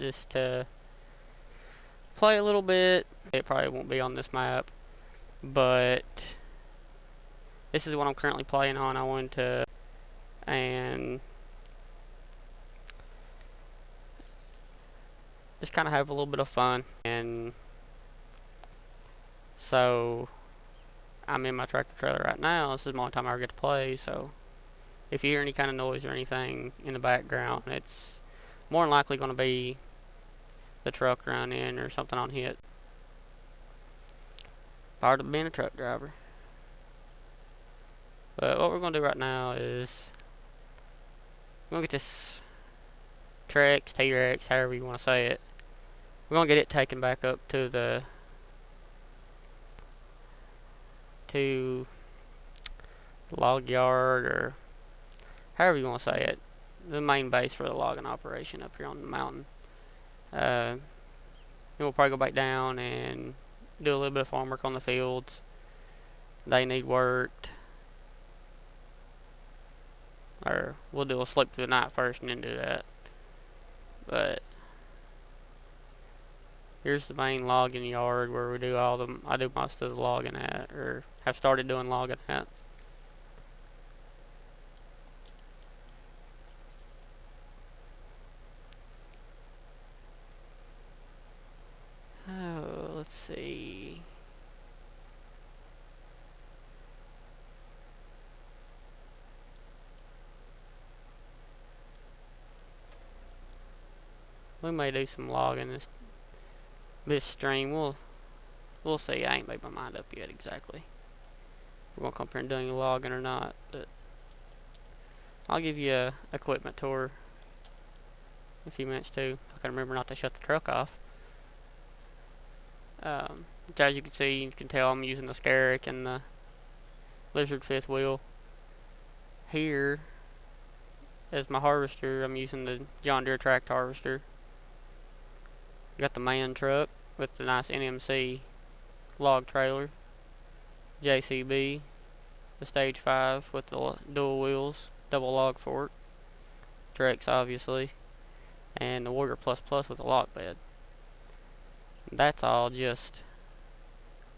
just to play a little bit. It probably won't be on this map, but this is what I'm currently playing on. I wanted to, and just kind of have a little bit of fun. And so I'm in my tractor trailer right now. This is my only time I ever get to play, so if you hear any kind of noise or anything in the background, it's more than likely going to be the truck running or something on hit. Part of being a truck driver. But what we're going to do right now is we're going to get this Trex, T-Rex, however you want to say it. We're going to get it taken back up to the log yard, or however you want to say it, the main base for the logging operation up here on the mountain. Then we'll probably go back down and do a little bit of farm work on the fields. They need worked. Or we'll do a sleep through the night first and then do that. But here's the main logging yard where we do I do most of the logging at, or have started doing logging at. Oh, let's see. We may do some logging this stream. We'll see. I ain't made my mind up yet exactly. We're gonna come here and do any logging or not, but I'll give you a equipment tour in a few minutes too. I can remember not to shut the truck off. As you can see, you can tell I'm using the Scarrick and the Lizard fifth wheel. Here as my harvester, I'm using the John Deere tract harvester. Got the man truck with the nice NMC log trailer, JCB, the Stage 5 with the dual wheels, double log fork, Trex obviously, and the Warrior Plus Plus with a lock bed. That's all just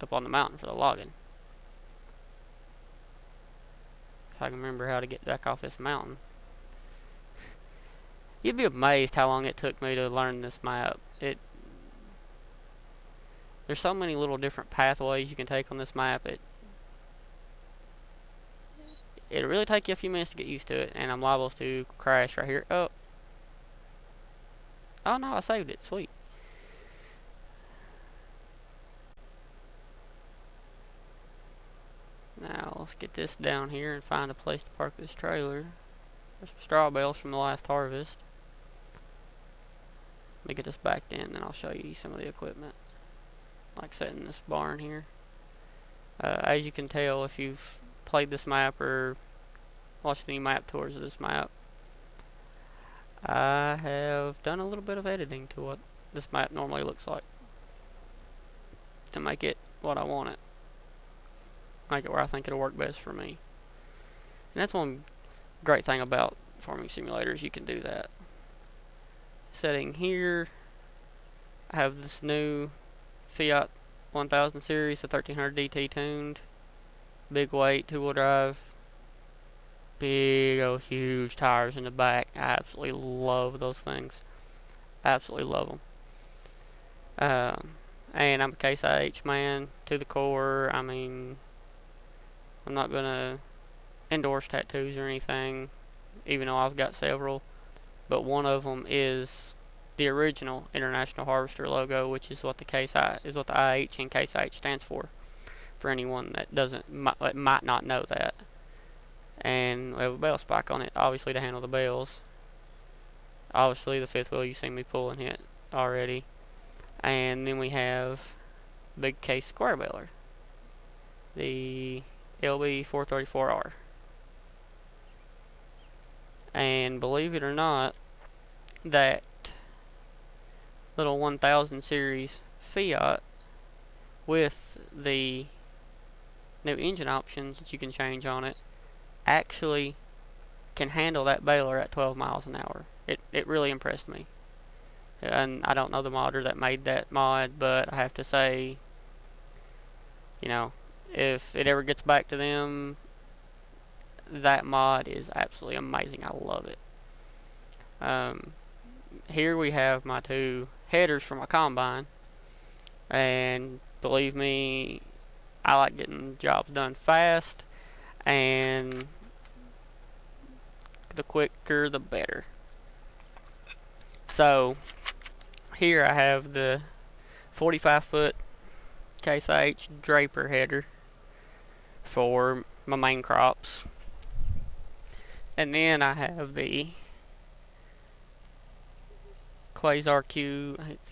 up on the mountain for the logging. If I can remember how to get back off this mountain. You'd be amazed how long it took me to learn this map. There's so many little different pathways you can take on this map. It'll really take you a few minutes to get used to it, and I'm liable to crash right here. Oh no, I saved it. Sweet. Now let's get this down here and find a place to park this trailer. There's some straw bales from the last harvest. Let me get this backed in, and I'll show you some of the equipment. Like setting this barn here. As you can tell, if you've played this map or watched any map tours of this map, I have done a little bit of editing to what this map normally looks like to make it what I want it. Make it where I think it'll work best for me. And that's one great thing about farming simulators, you can do that. Setting here, I have this new Fiat 1000 series, the 1300 DT tuned, big weight, 2-wheel drive, big old huge tires in the back. I absolutely love those things. Absolutely love them. And I'm a Case IH man to the core. I mean, I'm not gonna endorse tattoos or anything, even though I've got several. But one of them is the original International Harvester logo, which is what the IH and Case IH stands for. For anyone that might not know that. And we have a bale spike on it, obviously to handle the bales. Obviously the fifth wheel you see me pulling it already. And then we have big case square baler, the LB 434R. And believe it or not, that little 1000 series Fiat with the new engine options that you can change on it actually can handle that baler at 12 miles an hour. It really impressed me. and I don't know the modder that made that mod, but I have to say, you know, if it ever gets back to them, that mod is absolutely amazing. I love it. Um, Here we have my two headers for my combine, and believe me, I like getting jobs done fast, and the quicker the better. So here I have the 45-foot Case IH Draper header for my main crops, and then I have the Quasar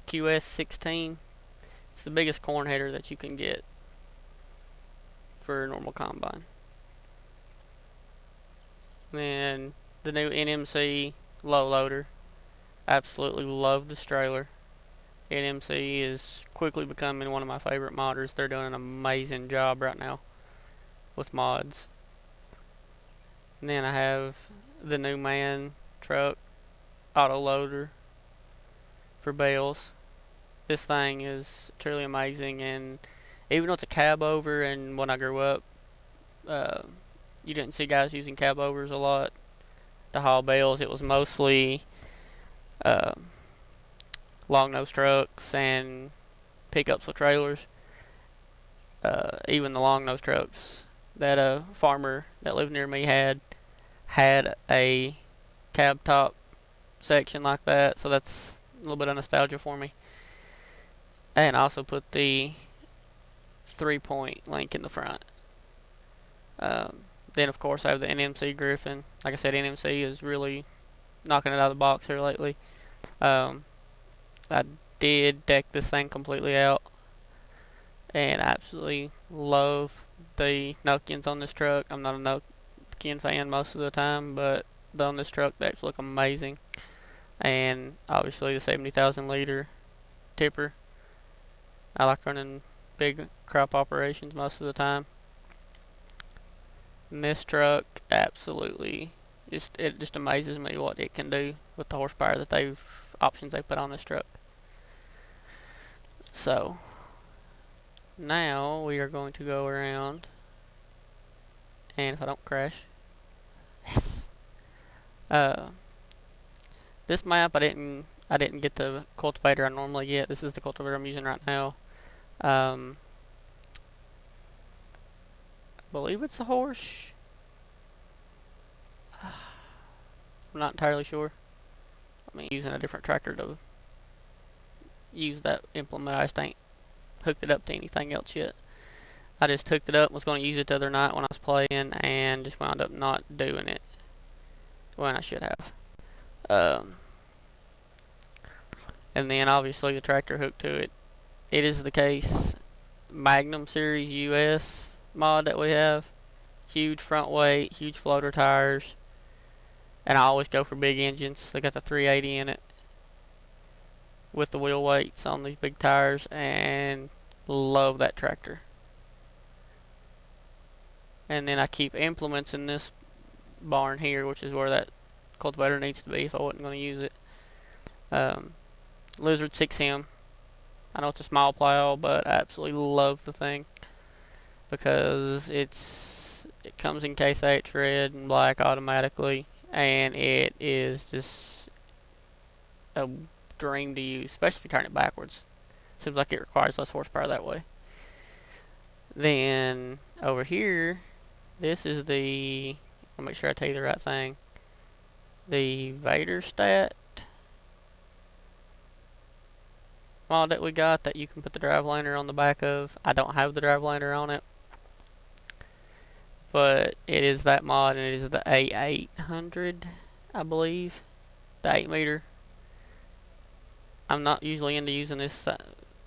QS16. It's the biggest corn header that you can get for a normal combine. And then the new NMC low loader. Absolutely love this trailer. NMC is quickly becoming one of my favorite modders. They're doing an amazing job right now with mods. And then I have the new Man truck auto loader for bales. This thing is truly amazing, and even with the cab over, and when I grew up, uh, you didn't see guys using cab overs a lot to haul bales. It was mostly uh, long nose trucks and pickups with trailers. Even the long nose trucks that a farmer that lived near me had a cab top section like that, so that's a little bit of nostalgia for me. And I also put the 3-point link in the front. Then of course I have the NMC Griffin. Like I said, NMC is really knocking it out of the box here lately. I did deck this thing completely out, and I absolutely love the Nokians on this truck. I'm not a Nokian fan most of the time, but on this truck they actually look amazing. And obviously the 70,000 liter tipper. I like running big crop operations most of the time. And this truck absolutely it just amazes me what it can do with the horsepower that options they put on this truck. So now we are going to go around, and if I don't crash, yes. This map I didn't get the cultivator I normally get. This is the cultivator I'm using right now. I believe it's a horse. I'm not entirely sure. I'm using a different tractor to use that implement. I just ain't hooked it up to anything else yet. I just hooked it up, was going to use it the other night when I was playing, and just wound up not doing it when I should have. And then obviously the tractor hooked to it. It is the Case Magnum Series US mod that we have. Huge front weight, huge floater tires, and I always go for big engines. They got the 380 in it with the wheel weights on these big tires, and love that tractor. And then I keep implements in this barn here, which is where that cultivator needs to be if I wasn't going to use it. Lizard 6M. I know it's a small plow, but I absolutely love the thing because it comes in Case IH red and black automatically, and it is just a dream to use, especially if you turn it backwards. Seems like it requires less horsepower that way. Then over here, this is I'll make sure I tell you the right thing. The Vaderstat mod that we got that you can put the drive liner on the back of. I don't have the drive liner on it, but it is that mod, and it is the A800, I believe, the 8 meter. I'm not usually into using this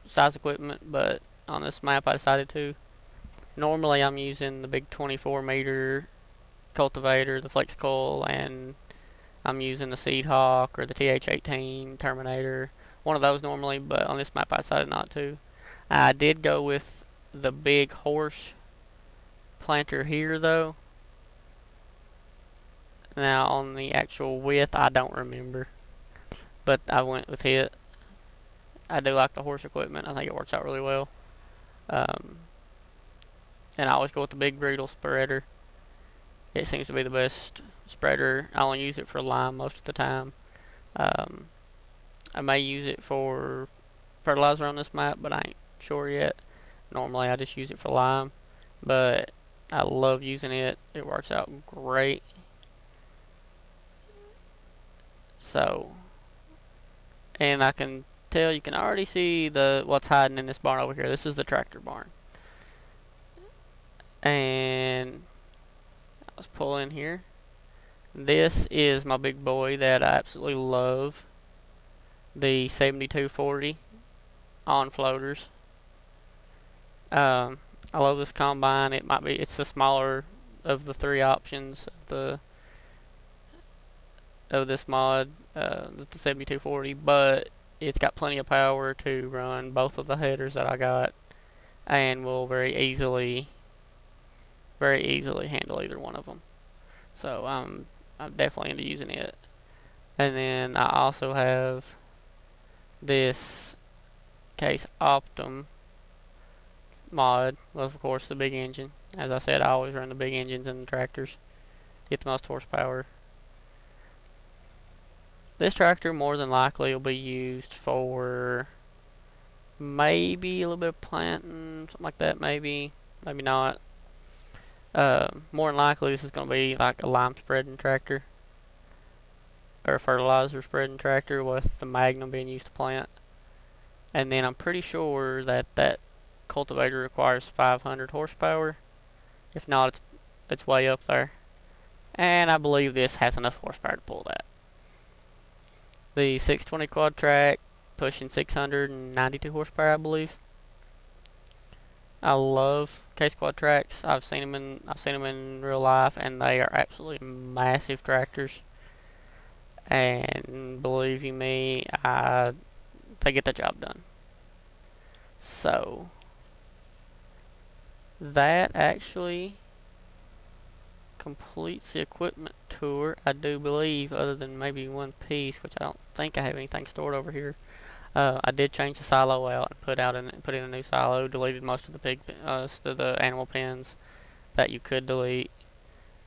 size equipment, but on this map I decided to. Normally I'm using the big 24 meter cultivator, the Flex Coil, and I'm using the Seed Hawk or the TH18 Terminator, one of those normally, but on this map I decided not to. I did go with the big horse planter here though. Now on the actual width I don't remember, but I went with it. I do like the horse equipment. I think it works out really well. Um, and I always go with the big brutal spreader. It seems to be the best spreader. I only use it for lime most of the time. Um, I may use it for fertilizer on this map, but I ain't sure yet. Normally I just use it for lime, but I love using it. It works out great. So, and I can tell, you can already see the what's hiding in this barn over here. This is the tractor barn. And let's pull in here. This is my big boy that I absolutely love. The 7240 on floaters. Um, I love this combine. It's the smaller of the three options of this mod, the 7240, but it's got plenty of power to run both of the headers that I got, and will very easily handle either one of them. So I'm definitely into using it. And then I also have this Case Optum mod with, of course, the big engine. As I said, I always run the big engines in the tractors. Get the most horsepower. This tractor more than likely will be used for maybe a little bit of planting, something like that, maybe not. More than likely this is going to be like a lime spreading tractor or a fertilizer spreading tractor with the Magnum being used to plant. And then I'm pretty sure that that cultivator requires 500 horsepower. If not, it's way up there. And I believe this has enough horsepower to pull that. The 620 quad track pushing 692 horsepower, I believe. I love Case quad tracks. I've seen them in real life, and they are absolutely massive tractors. And believe you me, they get the job done. So that actually completes the equipment tour, I do believe, other than maybe one piece, which I don't think I have anything stored over here. I did change the silo out and put in a new silo. Deleted most of the animal pens that you could delete.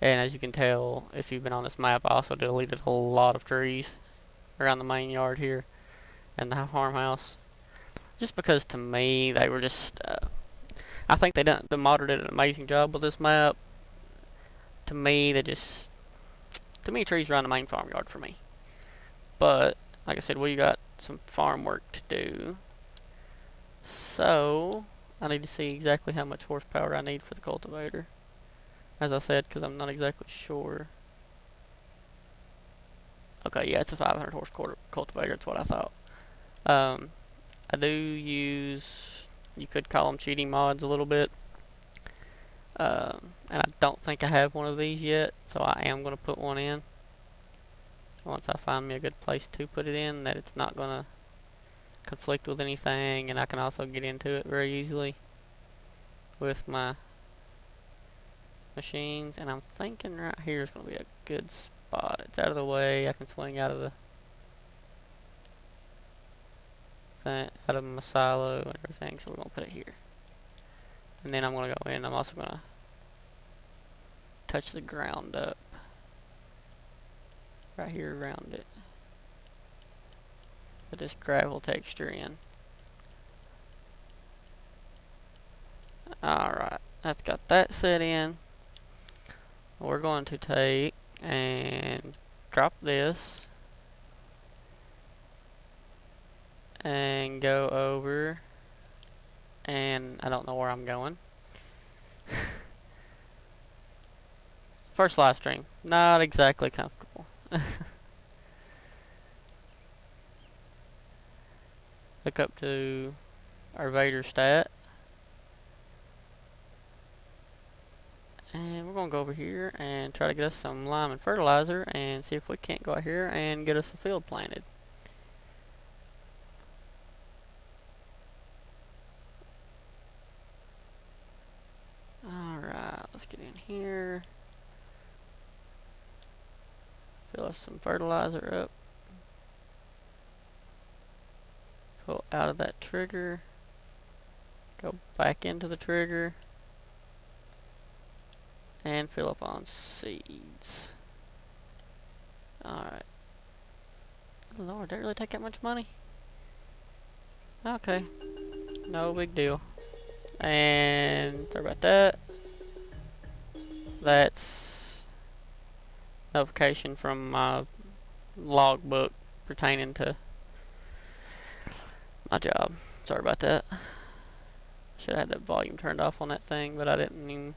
And as you can tell, if you've been on this map, I also deleted a lot of trees around the main yard here and the farmhouse. Just because to me they were just, I think the modder did an amazing job with this map. To me, trees around the main farmyard for me. But like I said, we got some farm work to do. So I need to see exactly how much horsepower I need for the cultivator. As I said, because I'm not exactly sure. Okay, yeah, it's a 500 horse cultivator. That's what I thought. I do use, you could call them cheating mods a little bit. And I don't think I have one of these yet, so I am going to put one in. Once I find me a good place to put it in, that it's not going to conflict with anything, and I can also get into it very easily with my machines. And I'm thinking right here is going to be a good spot. It's out of the way. I can swing out of the out of my silo and everything, so we're going to put it here. And then I'm going to go in. I'm also going to touch the ground up right here around it. Put this gravel texture in. Alright, that's got that set in. We're going to take and drop this and go over, and I don't know where I'm going. First live stream, not exactly comfortable. Hook up to our Vader stat. And we're going to go over here and try to get us some lime and fertilizer and see if we can't go out here and get us a field planted. Alright, let's get in here. Fill us some fertilizer up. Pull out of that trigger. Go back into the trigger. And fill up on seeds. Alright. Lord, did it really take that much money? Okay. No big deal. And sorry about that. That's notification from my logbook pertaining to my job. Sorry about that. Should have had the volume turned off on that thing, but I didn't even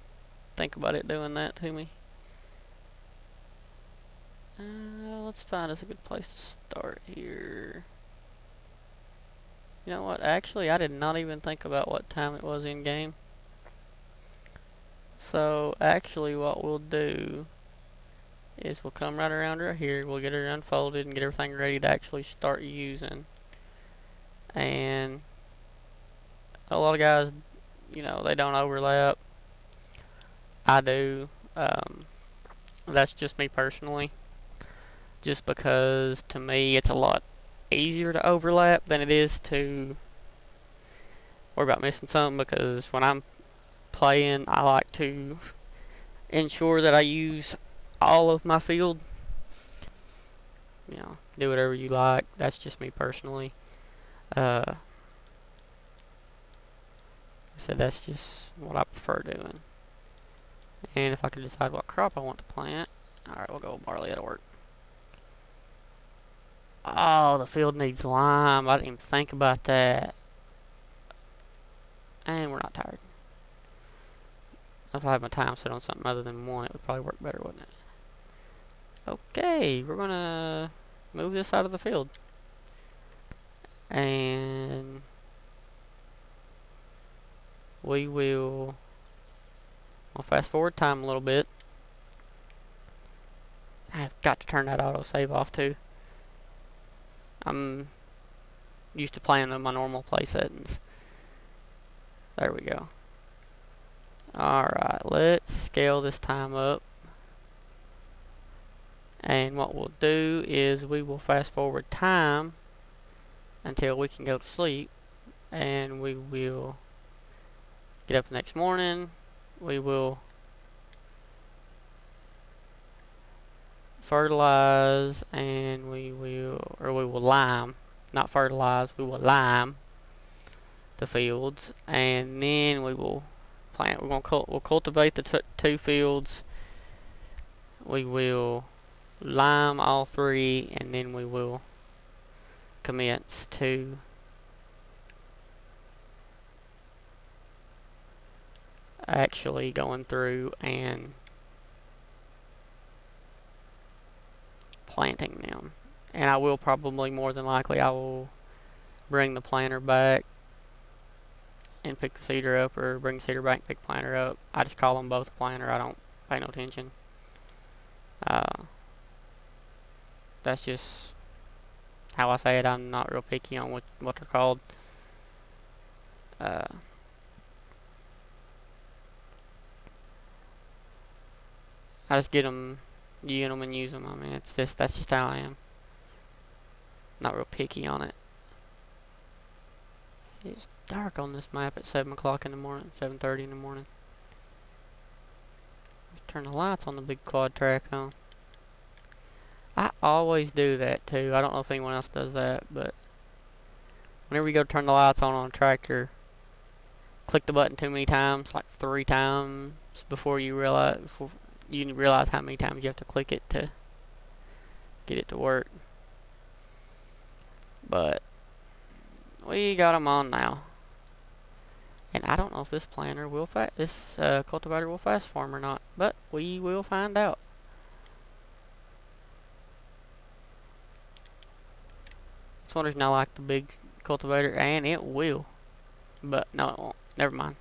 think about it doing that to me. Let's find us a good place to start here. You know what? Actually, I did not even think about what time it was in game. So, actually, what we'll do is we'll come right around right here. We'll get it unfolded and get everything ready to actually start using. And a lot of guys, you know, they don't overlap. I do. That's just me personally. Just because to me it's a lot easier to overlap than it is to worry about missing something, because when I'm playing I like to ensure that I use all of my field. You know, do whatever you like. That's just me personally. So that's just what I prefer doing. And if I can decide what crop I want to plant, alright, we'll go barley, that'll work. Oh, the field needs lime. I didn't even think about that. And we're not tired. If I had my time set on something other than one, it would probably work better, wouldn't it? Okay, we're gonna move this out of the field. And we'll fast forward time a little bit. I've got to turn that autosave off too. I'm used to playing with my normal play settings. There we go. Alright, let's scale this time up. And what we'll do is we will fast forward time until we can go to sleep. And we will get up the next morning. We will fertilize and we will lime. Not fertilize, we will lime the fields. And then we will plant. We'll cultivate the two fields. We will lime all three, and then we will commence to actually going through and planting them. And I will probably, more than likely, I will bring the planter back and pick the seeder up, or bring the seeder back and pick the planter up. I just call them both planter. I don't pay no attention. That's just how I say it. I'm not real picky on what they're called. I just get them and use them. I mean, that's just how I am. Not real picky on it. It's dark on this map at 7 o'clock in the morning, 7:30 in the morning. Turn the lights on the big quad track on. I always do that too. I don't know if anyone else does that, but whenever you go turn the lights on a tractor, click the button too many times, like 3 times before you realize how many times you have to click it to get it to work. But we got them on now. And I don't know if this planter will cultivator will fast farm or not, but we will find out. This one is not like the big cultivator, and it will. But no, it won't. Never mind.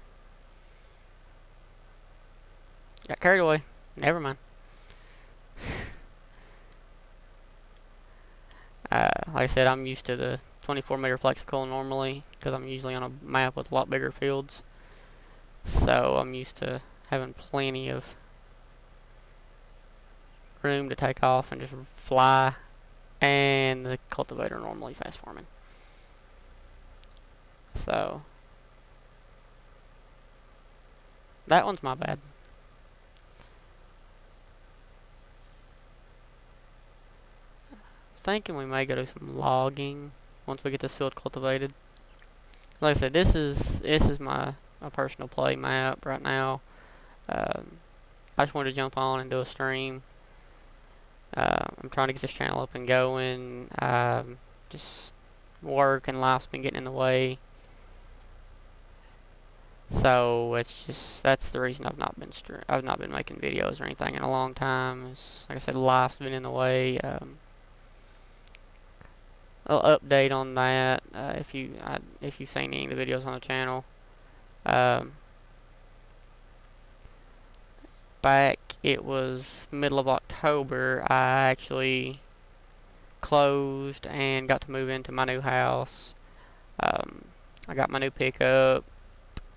Got carried away. Never mind. Like I said, I'm used to the 24-meter plexical normally, because I'm usually on a map with a lot bigger fields. So I'm used to having plenty of room to take off and just fly. And the cultivator normally fast farming. So that one's my bad. Thinking we may go do some logging once we get this field cultivated. Like I said, this is my personal play map right now. I just wanted to jump on and do a stream. I'm trying to get this channel up and going. Just work and life's been getting in the way. So that's the reason I've not been making videos or anything in a long time. Like I said, life's been in the way. I'll update on that if you've seen any of the videos on the channel. Back it was middle of October, I actually closed and got to move into my new house. I got my new pickup,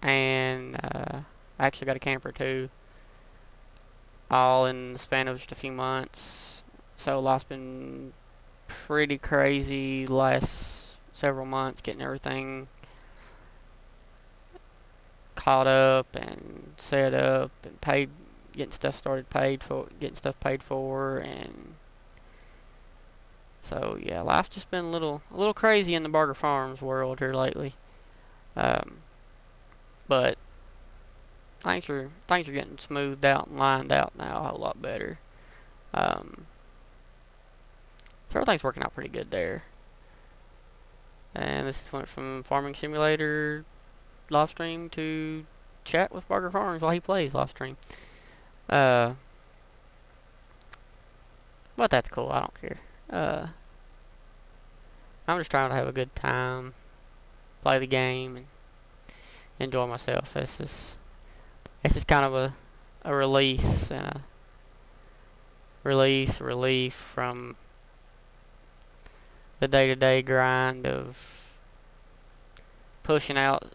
and I actually got a camper too, all in the span of just a few months. So life's been pretty crazy the last several months, getting everything caught up and set up and paid, getting stuff paid for, and so yeah, life's just been a little crazy in the Barger Farms world here lately. But things are getting smoothed out and lined out now a whole lot better. So everything's working out pretty good there. And this went from Farming Simulator live stream to chat with Barger Farms while he plays live stream. But that's cool. I don't care. I'm just trying to have a good time, play the game, and enjoy myself. This is kind of a release and a relief from the day-to-day grind of pushing out,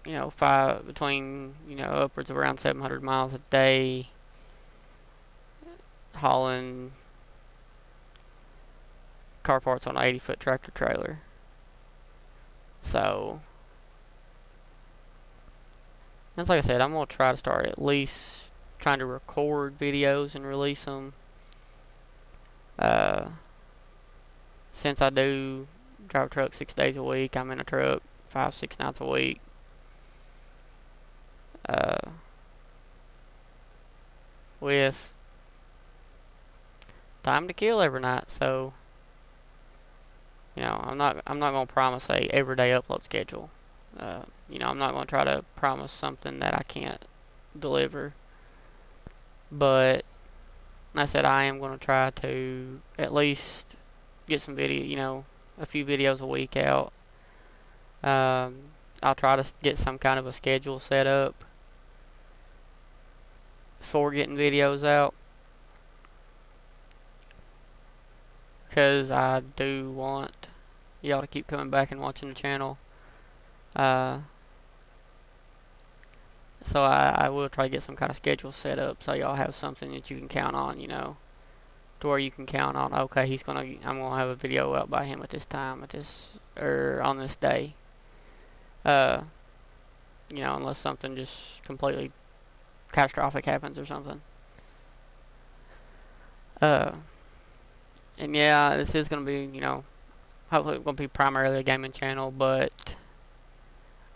upwards of around 700 miles a day, hauling car parts on an 80-foot tractor trailer. So, that's like I said, I'm going to try to start at least trying to record videos and release them. Since I do drive a truck 6 days a week, I'm in a truck 5-6 nights a week. With time to kill every night, so I'm not gonna promise a everyday upload schedule. I'm not gonna try to promise something that I can't deliver. But like I said, I am gonna try to at least get some video, a few videos a week out. I'll try to get some kind of a schedule set up for getting videos out, because I do want y'all to keep coming back and watching the channel. So I will try to get some kind of schedule set up so y'all have something that you can count on, to where you can count on, okay, I'm gonna have a video out by him at this time, or on this day. Unless something just completely catastrophic happens or something. And yeah, this is gonna be, hopefully it's gonna be primarily a gaming channel, but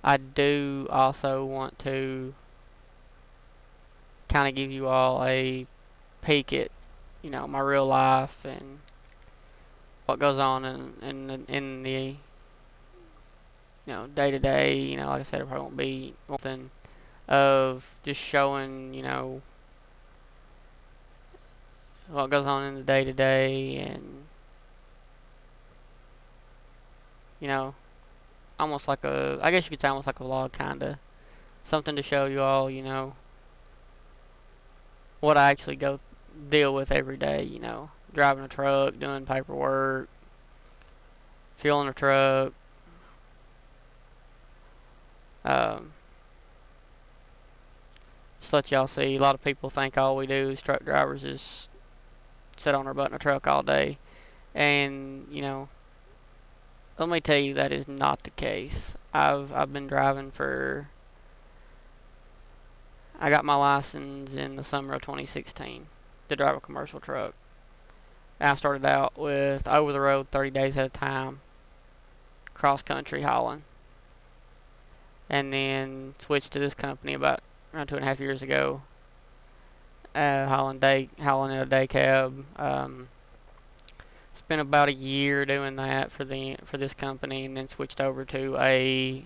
I do also want to kind of give you all a peek at, my real life and what goes on in the day to day. Like I said, it probably won't be something of just showing, what goes on in the day to day, and almost like I guess you could say almost like a vlog, kinda something to show you all, what I actually deal with every day, driving a truck, doing paperwork, fueling a truck. Just let y'all see. A lot of people think all we do as truck drivers is sit on our butt in a truck all day, and let me tell you, that is not the case. I've been driving I got my license in the summer of 2016 to drive a commercial truck. And I started out with over the road 30 days at a time, cross country hauling, and then switched to this company about around 2.5 years ago, hauling in a day cab. Spent about a year doing that for this company, and then switched over to a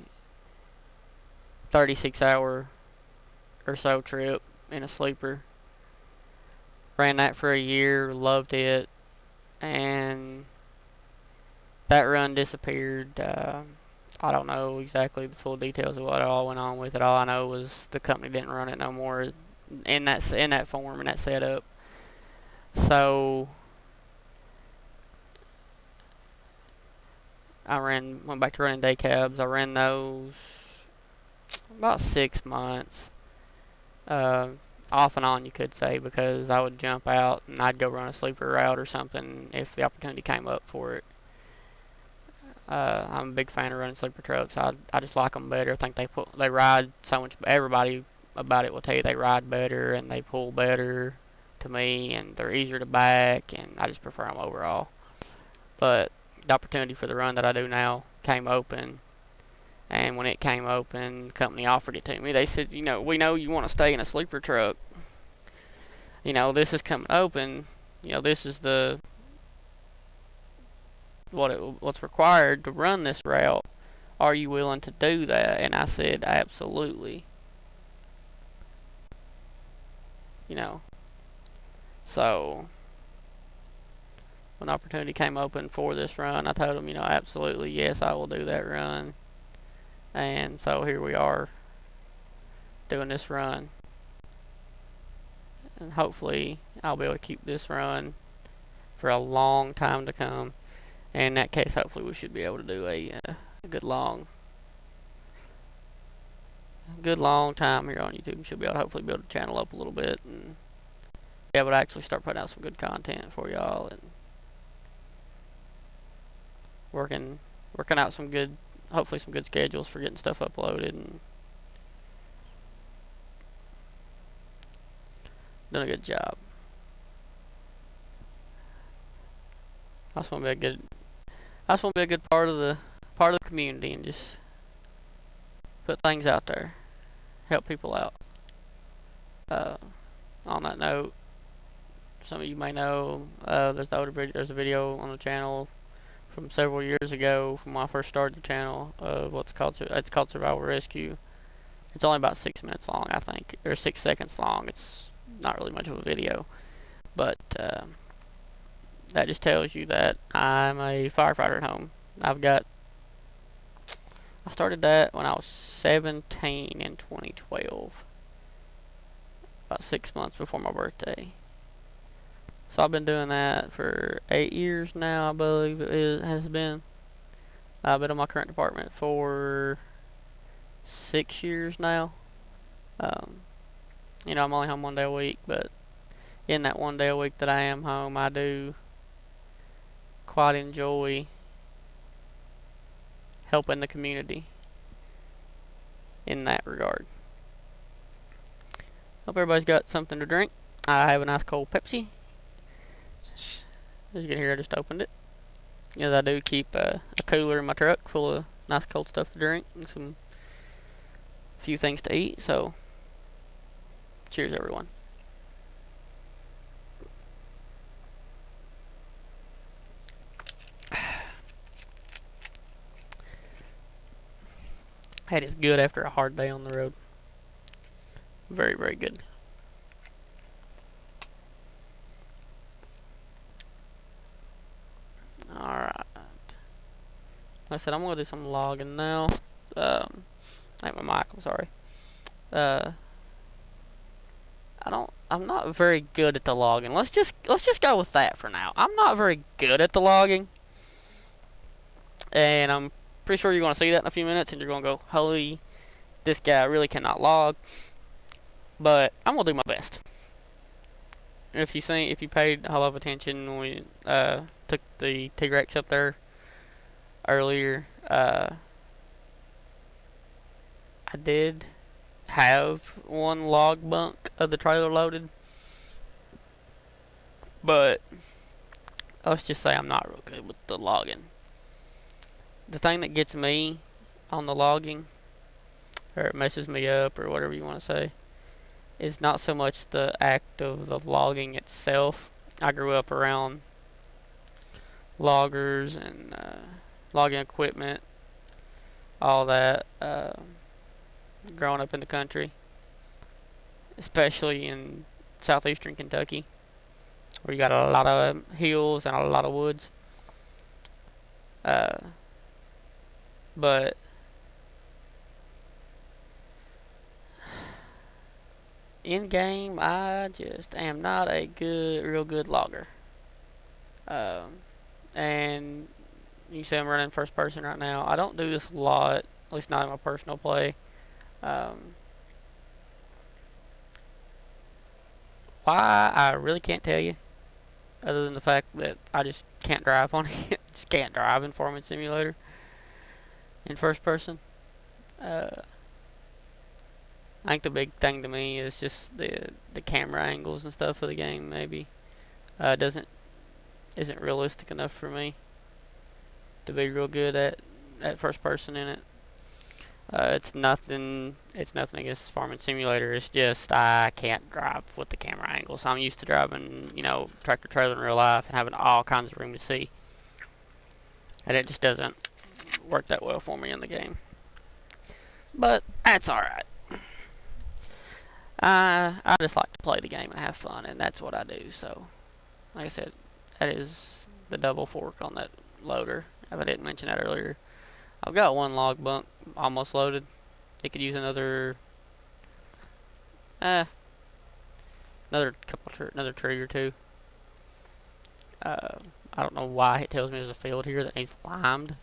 36-hour or so trip in a sleeper. Ran that for a year, loved it, and that run disappeared. I don't know exactly the full details of what all went on with it. All I know was the company didn't run it no more in that form and that setup. So went back to running day cabs. I ran those about 6 months, off and on, you could say, because I would jump out and I'd go run a sleeper route or something if the opportunity came up for it. I'm a big fan of running sleeper trucks. I just like them better. I think they ride so much. Everybody about it will tell you they ride better and they pull better to me, and they're easier to back, and I just prefer them overall. But the opportunity for the run that I do now came open, and when it came open, the company offered it to me. They said, we know you want to stay in a sleeper truck. This is coming open. This is what's required to run this route. Are you willing to do that? And I said, absolutely. So when the opportunity came open for this run, I told them, absolutely, yes, I will do that run. And so here we are doing this run. And hopefully I'll be able to keep this run for a long time to come. And in that case, hopefully we should be able to do a good long time here on YouTube. We should be able to hopefully build the channel up a little bit and be able to actually start putting out some good content for y'all, and working out hopefully some good schedules for getting stuff uploaded and doing a good job. I just want to be a good part of the community and just put things out there, help people out. On that note, some of you may know there's a video on the channel from several years ago, from when I first started the channel, of it's called Survival Rescue. It's only about 6 minutes long, I think, or 6 seconds long. It's not really much of a video, but that just tells you that I'm a firefighter at home. I started that when I was 17 in 2012, about 6 months before my birthday. So I've been doing that for 8 years now, I believe it has been. I've been in my current department for 6 years now. I'm only home 1 day a week, but in that 1 day a week that I am home, I do quite enjoy helping the community in that regard. Hope everybody's got something to drink. I have a nice cold Pepsi. As you can hear, I just opened it. As I do keep a cooler in my truck full of nice cold stuff to drink and a few things to eat. So, cheers, everyone. That is good after a hard day on the road. Very, very good. Alright. Like I said, I'm going to do some logging now. I have my mic, I'm sorry. I'm not very good at the logging. Let's just go with that for now. I'm not very good at the logging. And I'm pretty sure you're going to see that in a few minutes and you're going to go, holy, this guy really cannot log. But I'm going to do my best. If you paid a lot of attention when we took the T-Rex up there earlier, I did have one log bunk of the trailer loaded, but let's just say I'm not real good with the logging. The thing that gets me on the logging, or it messes me up, or whatever you want to say, is not so much the act of the logging itself. I grew up around loggers and logging equipment, all that, growing up in the country, especially in southeastern Kentucky, where you got a lot of hills and a lot of woods. Uh, but in game, I just am not a real good logger. And you say I'm running first person right now. I don't do this a lot, at least not in my personal play. Um, why, I really can't tell you, other than the fact that I just can't drive on it. Just can't drive in Farming Simulator in first person. Uh, I think the big thing to me is just the camera angles and stuff of the game. Maybe doesn't isn't realistic enough for me to be real good at first person in it. It's nothing. It's nothing against Farming Simulator. It's just I can't drive with the camera angles. I'm used to driving, tractor trailer in real life and having all kinds of room to see, and it just doesn't work that well for me in the game. But that's all right. I just like to play the game and have fun, and that's what I do. So, like I said, that is the double fork on that loader. If I didn't mention that earlier, I've got one log bunk almost loaded. It could use another, another tree or two. I don't know why it tells me there's a field here that needs limed.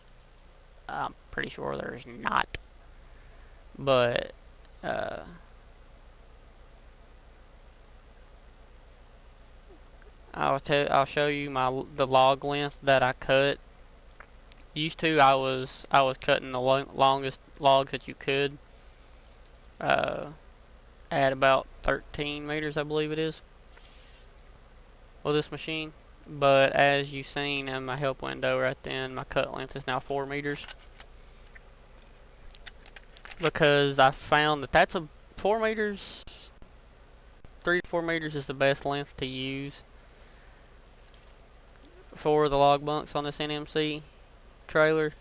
I'm pretty sure there's not, but I'll show you the log length that I cut. Used to I was cutting the longest logs that you could uh, at about 13 meters, I believe it is, with this machine. But as you've seen in my help window right then, my cut length is now 4 meters, because I found that that's a 4 meters, 3 to 4 meters is the best length to use for the log bunks on this NMC trailer.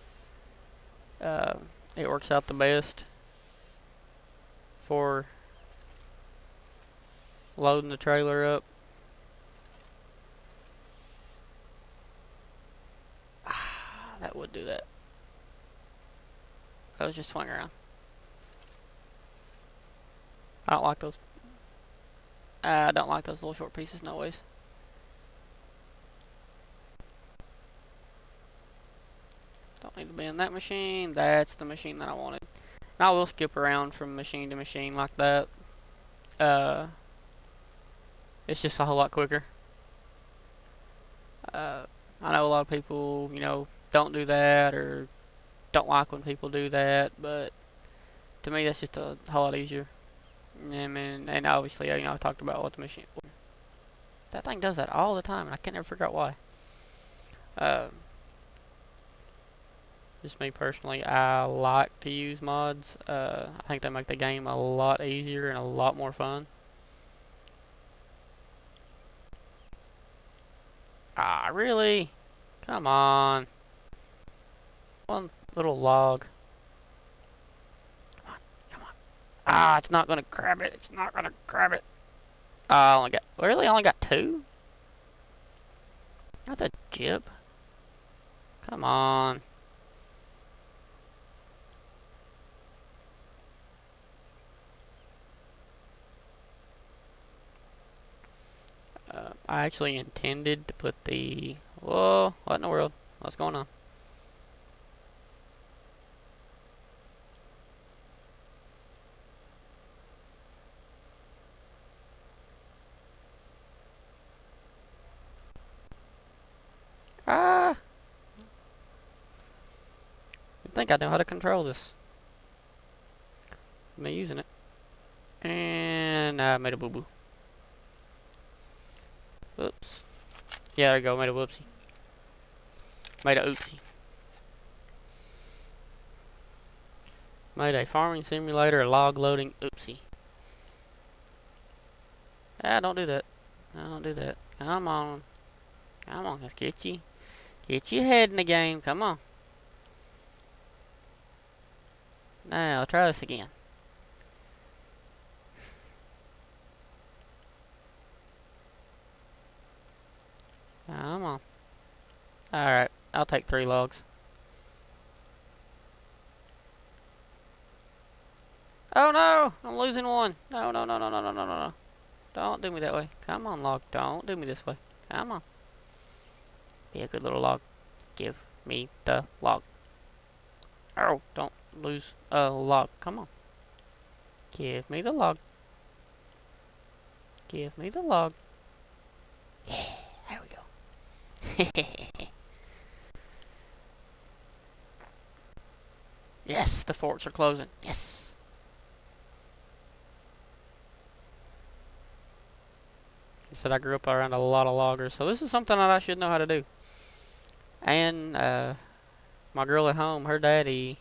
Uh, it works out the best for loading the trailer up. That would do that. Let's just swing around. I don't like those. I don't like those little short pieces, no ways. Don't need to be in that machine. That's the machine that I wanted. And I will skip around from machine to machine like that. It's just a whole lot quicker. I know a lot of people, don't do that or don't like when people do that, but to me that's just a whole lot easier. I mean, and obviously, I talked about what the machine. That thing does that all the time, and I can't ever figure out why. Just me personally, I like to use mods. I think they make the game a lot easier and a lot more fun. Ah, really? Come on. One little log. Come on, come on. Ah, it's not gonna grab it. It's not gonna grab it. I only got, really? I only got 2? That's a jib. Come on. I actually intended to put the... Whoa, what in the world? What's going on? Ah! I think I know how to control this. me using it. And I made a boo-boo. Oops. Yeah, there you go. Made a whoopsie. Made a oopsie. Made a farming simulator, a log loading oopsie. Ah, don't do that. Don't do that. Come on. Come on, let's get you. Get your head in the game. Come on. Now, try this again. Come on. Alright, I'll take 3 logs. Oh no! I'm losing one. No, no, no, no, no, no, no, no. Don't do me that way. Come on, log. Don't do me this way. Come on. Be a good little log. Give me the log. Oh, don't lose a log. Come on. Give me the log. Give me the log. Yeah, there we go. Yes, the forks are closing. Yes. He said I grew up around a lot of loggers, so this is something that I should know how to do. And my girl at home, her daddy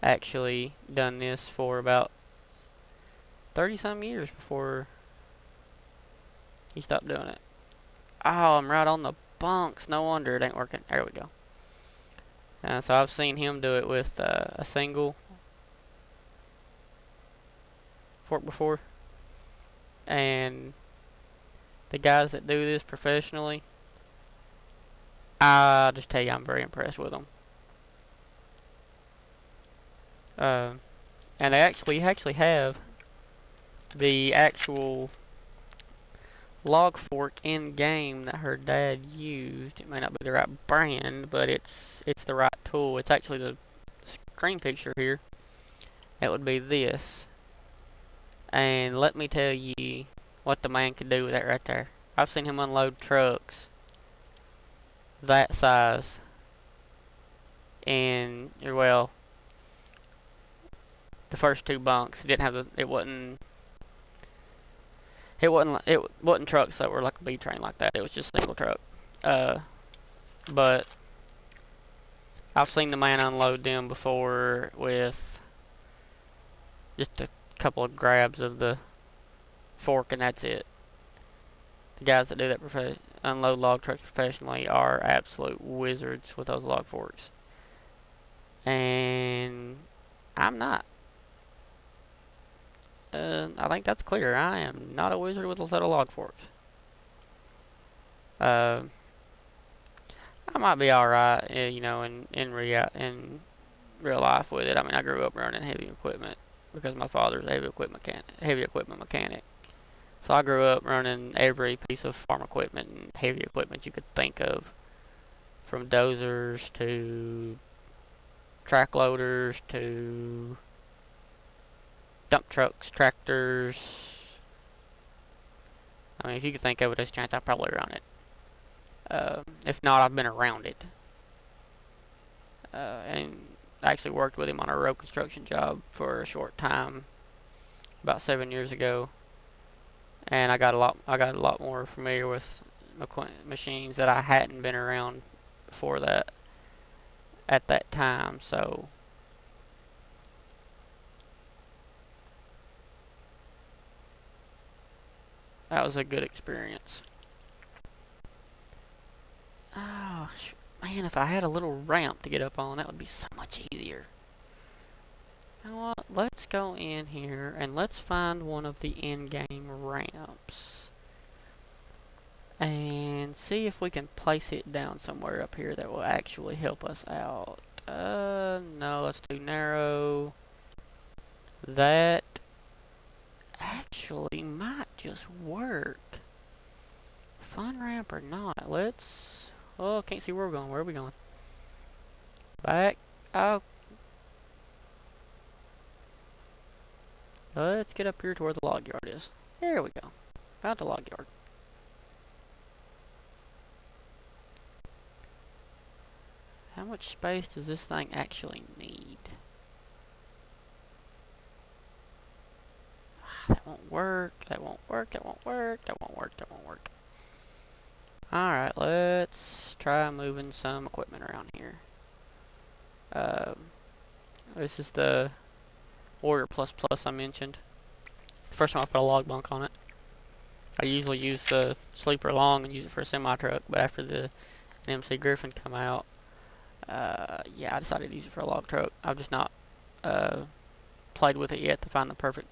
actually done this for about 30 some years before he stopped doing it. Oh, I'm right on the bunks. No wonder it ain't working. There we go. So I've seen him do it with a single fork before. And the guys that do this professionally, I just tell you, I'm very impressed with them. And they actually have the actual log fork in game that her dad used. It may not be the right brand, but it's the right tool. It's actually the screen picture here. It would be this. And let me tell you what the man can do with that right there. I've seen him unload trucks that size. And well, the first 2 bunks, it didn't have the it wasn't trucks that were like a B train like that. It was just a single truck. But I've seen the man unload them before with just a couple of grabs of the fork, and that's it. The guys that do that unload log trucks professionally are absolute wizards with those log forks. And I'm not. I think that's clear. I am not a wizard with a set of log forks. I might be alright, you know, in real life with it. I mean, I grew up running heavy equipment because my father's a heavy equipment mechanic. So I grew up running every piece of farm equipment and heavy equipment you could think of, from dozers to track loaders to dump trucks, tractors. I mean, if you could think of it, there's a chance I probably run it. If not, I've been around it. And I actually worked with him on a road construction job for a short time, about 7 years ago. And I got a lot more familiar with machines that I hadn't been around before that at that time. So that was a good experience. Oh, man, if I had a little ramp to get up on, that would be so much easier. You know what? Let's go in here and let's find one of the in-game ramps. And see if we can place it down somewhere up here that will actually help us out. No, let's do narrow. That actually might just work. Fun ramp or not. Let's... Oh, can't see where we're going. Where are we going? Back. Oh. Let's get up here to where the log yard is. There we go. Found the log yard. How much space does this thing actually need? That won't work. That won't work. That won't work. That won't work. That won't work. Alright, let's try moving some equipment around here. This is the Warrior Plus Plus I mentioned. First time I put a log bunk on it. I usually use the sleeper long and use it for a semi-truck, but after the MC Griffin come out, yeah, I decided to use it for a log truck. I've just not played with it yet to find the perfect,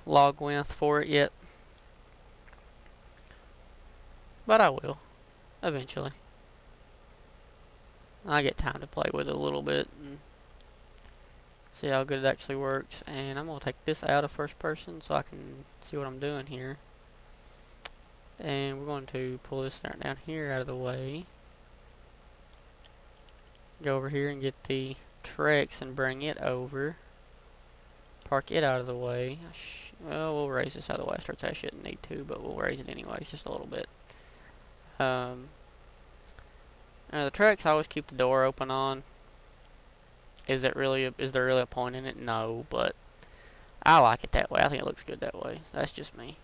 log width for it yet. But I will, eventually. I get time to play with it a little bit and see how good it actually works. And I'm going to take this out of first person so I can see what I'm doing here. And we're going to pull this down here out of the way. Go over here and get the Trex and bring it over. Park it out of the way. Well, we'll raise this out of the way. I shouldn't need to, but we'll raise it anyways, just a little bit. Now the Trex I always keep the door open on. Is there really a point in it? No, but I like it that way. I think it looks good that way. That's just me.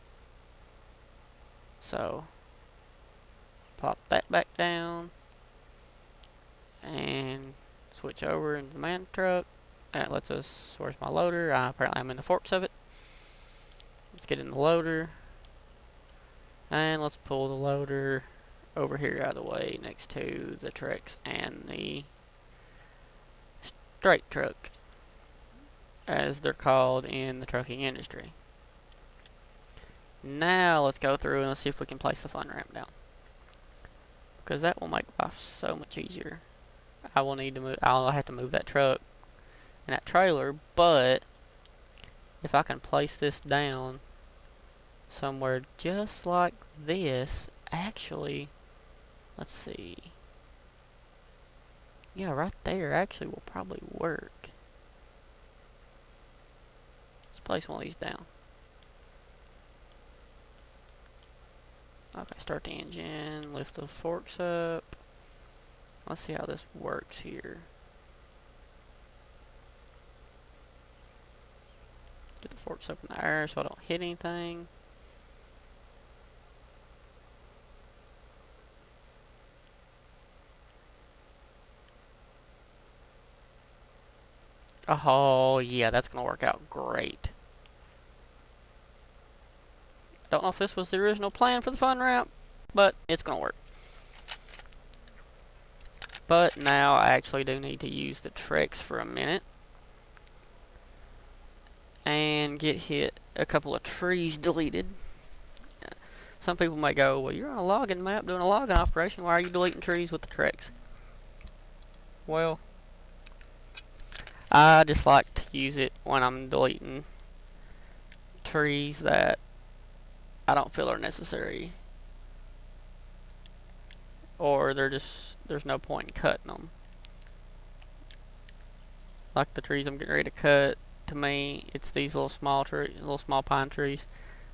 So pop that back down and switch over into the man truck. That lets us, where's my loader? Apparently I'm in the forks of it. Let's get in the loader. And let's pull the loader over here out of the way next to the Trex and the straight truck, as they're called in the trucking industry. Now let's go through and let's see if we can place the fun ramp down, because that will make life so much easier. I'll have to move that truck and that trailer, but if I can place this down somewhere just like this, actually, let's see. Yeah, right there actually will probably work. Let's place one of these down. Okay, start the engine, lift the forks up. Let's see how this works here. Get the forks up in the air so I don't hit anything. Oh, yeah, that's going to work out great. Don't know if this was the original plan for the fun ramp, but it's going to work. But now I actually do need to use the Trex for a minute and get a couple of trees deleted. Some people might go, well, you're on a logging map doing a logging operation. Why are you deleting trees with the Trex? Well, I just like to use it when I'm deleting trees that I don't feel are necessary, or there's no point in cutting them. Like the trees I'm getting ready to cut, to me, it's these little small pine trees.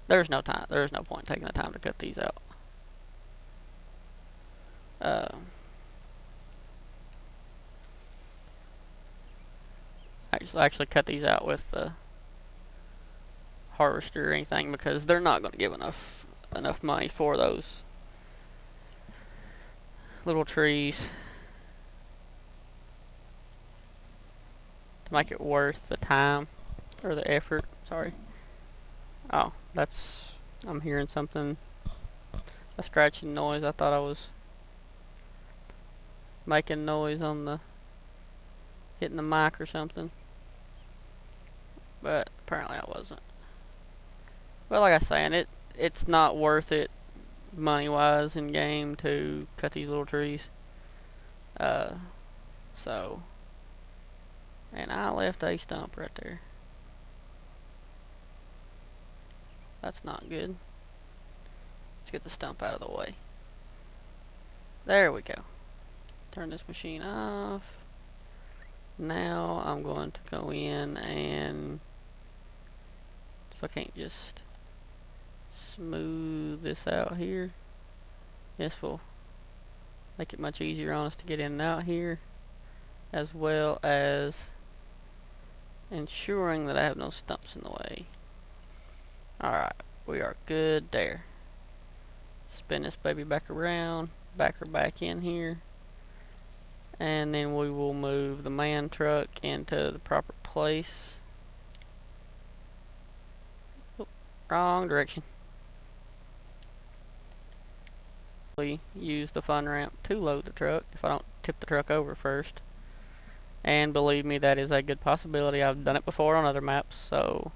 There's no point in taking the time to cut these out. Actually cut these out with the harvester or anything, because they're not going to give enough money for those little trees to make it worth the time or the effort. Sorry. Oh, I'm hearing something, a scratching noise. I thought I was making noise on hitting the mic or something, but apparently I wasn't. But like I was saying, it's not worth it money-wise in game to cut these little trees. So, and I left a stump right there. That's not good. Let's get the stump out of the way. There we go. Turn this machine off. Now I'm going to go in and, if I can't just smooth this out here, this will make it much easier on us to get in and out here, as well as ensuring that I have no stumps in the way. Alright, we are good there. Spin this baby back around, back her back in here, and then we will move the man truck into the proper place. Oh, wrong direction. We use the fun ramp to load the truck if I don't tip the truck over first. And believe me, that is a good possibility. I've done it before on other maps, so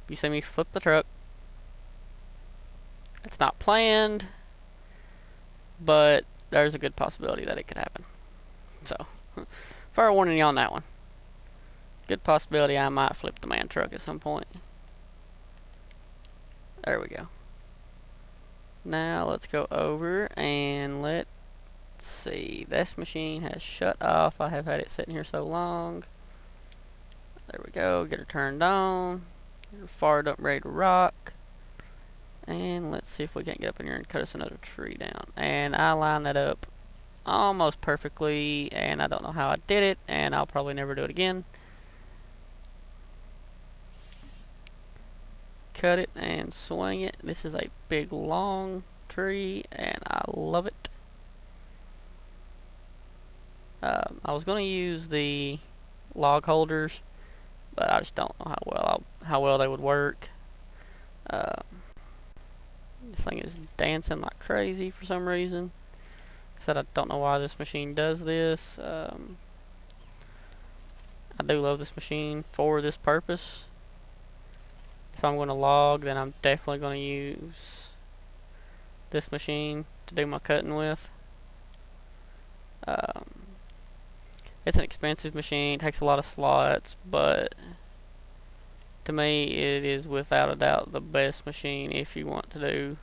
if you see me flip the truck, it's not planned, but there's a good possibility that it could happen. So, fair warning you on that one. Good possibility I might flip the man truck at some point. There we go. Now let's go over and let's see. This machine has shut off. I have had it sitting here so long. There we go. Get her turned on. Get her fired up, ready to rock. And let's see if we can't get up in here and cut us another tree down. And I lined that up almost perfectly, and I don't know how I did it, and I'll probably never do it again. Cut it and swing it. This is a big long tree and I love it. I was going to use the log holders, but I just don't know how well they would work. This thing is dancing like crazy for some reason. I said I don't know why this machine does this. I do love this machine for this purpose. If I'm going to log, then I'm definitely going to use this machine to do my cutting with. It's an expensive machine, takes a lot of slots, but to me it is without a doubt the best machine if you want to do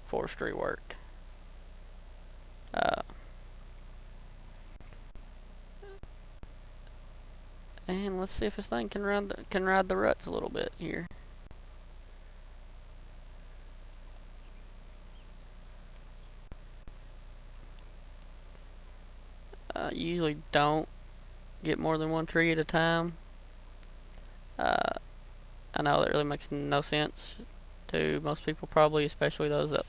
forestry work. And let's see if this thing can ride the ruts a little bit here. You usually don't get more than one tree at a time. I know that really makes no sense to most people probably, especially those that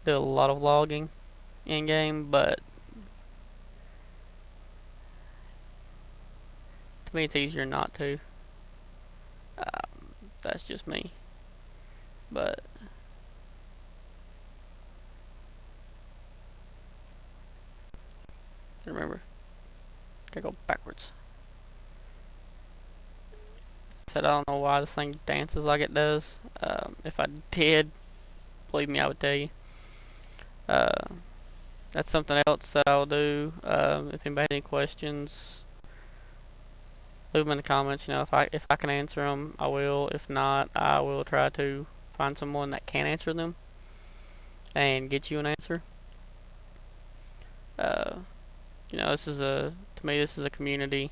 do a lot of logging in game, but to me it's easier not to. That's just me. But remember, gotta go backwards. Said I don't know why this thing dances like it does. If I did, believe me, I would tell you. That's something else that I'll do. If anybody has any questions, leave them in the comments. You know, if I can answer them, I will. If not, I will try to find someone that can answer them and get you an answer. You know, to me, this is a community.